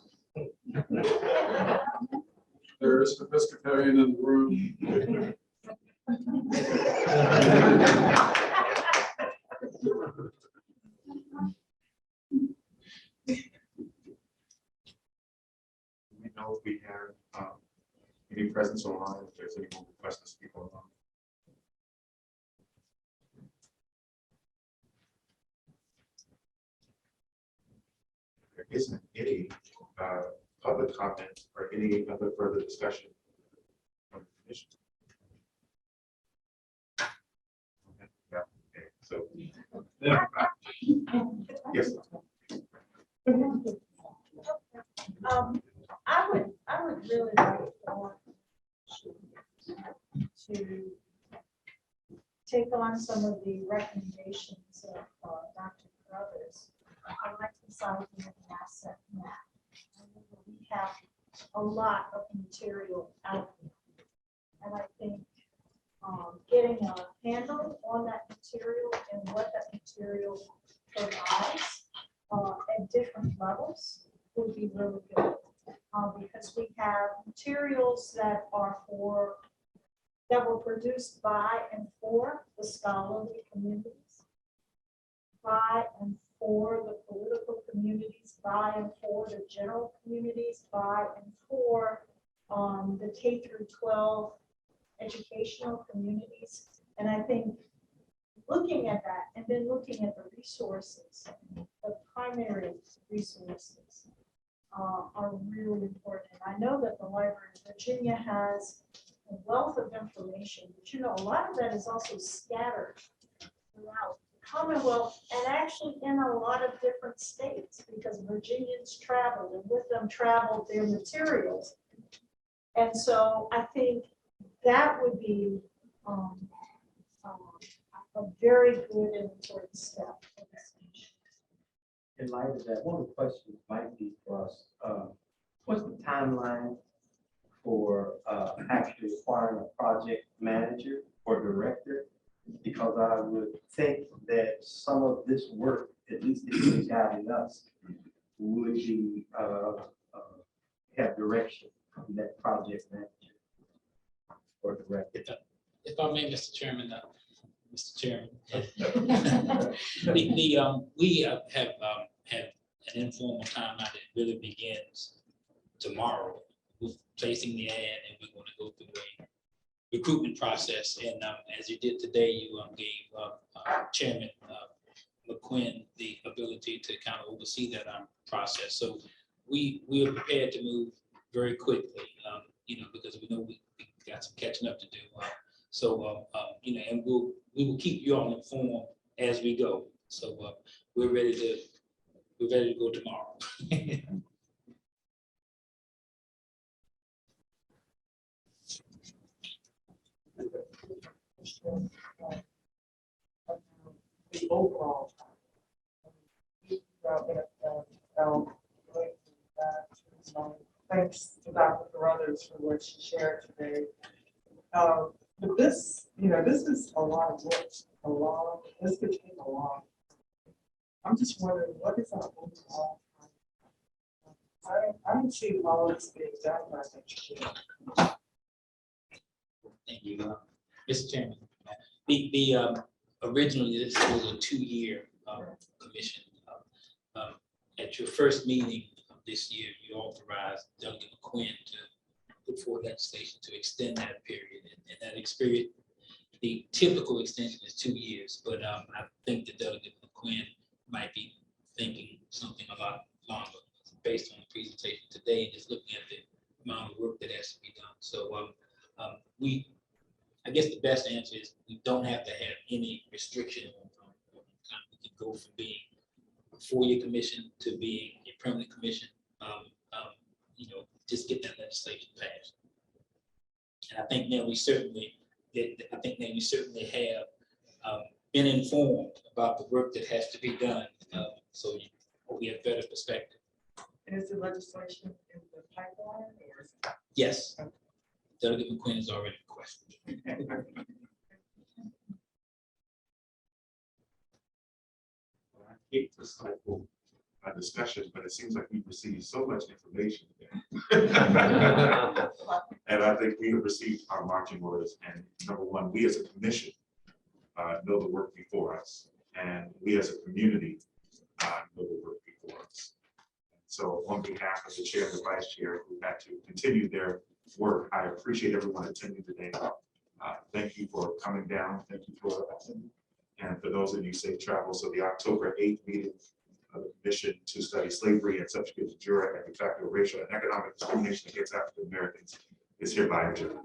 There is an Episcopalian in the room. We know if we have any presence online, if there's anyone requesting to speak online. There isn't any public comment or any other further discussion from the commission. Okay, yeah, okay, so. Yes. I would really like to take on some of the recommendations of Dr. Carruthers. I like the South End asset map. We have a lot of material out there. And I think getting a handle on that material and what that material provides at different levels would be really good. Because we have materials that were produced by and for the scholarly communities, by and for the political communities, by and for the general communities, by and for the K through 12 educational communities. And I think looking at that and then looking at the resources, the primary resources are really important. And I know that the Library of Virginia has a wealth of information, but a lot of that is also scattered throughout the Commonwealth and actually in a lot of different states because Virginians traveled and with them traveled their materials. And so I think that would be a very good and important step for this nation. In light of that, one of the questions might be for us, what's the timeline for actually acquiring a project manager or director? Because I would think that some of this work, at least if it's guiding us, would be have direction from that project manager or director. If I may, Mr. Chairman, Mr. Chairman. We have an informal timeline that really begins tomorrow with placing the ad, and we're going to go through a recruitment process. And as you did today, you gave Chairman McQuinn the ability to kind of oversee that process. So we are prepared to move very quickly, because we know we got some catching up to do. And we will keep you all informed as we go. So we're ready to go tomorrow. The overall. Thanks to Dr. Carruthers for what she shared today. But this, this is a lot of work, this could take a long. I'm just wondering, what is our overall? I don't see all this being done by next year. Thank you, Mr. Chairman. Originally, this was a 2-year commission. At your first meeting of this year, you authorized Delegate McQuinn to put forward legislation to extend that period. And that experience, the typical extension is 2 years, but I think that Delegate McQuinn might be thinking something about longer based on the presentation today, and just looking at the amount of work that has to be done. So I guess the best answer is we don't have to have any restriction on time. We can go from being a 4-year commission to being a permanent commission. Just get that legislation passed. And I think now we certainly have been informed about the work that has to be done. So we have better perspective. Is the legislation in the pipeline or is it? Yes. Delegate McQuinn is already requested. I hate to stifle a discussion, but it seems like we've received so much information today. And I think we have received our marching orders. And number one, we as a commission know the work before us. And we as a community know the work before us. So on behalf of the chair and the vice chair who had to continue their work, I appreciate everyone attending today. Thank you for coming down. Thank you for attending. And for those of you safe travel, so the October 8th meeting of the Commission to Study Slavery and Subjugate to Jure and Facto Racial and Economic Discrimination Against African Americans is hereby adjourned.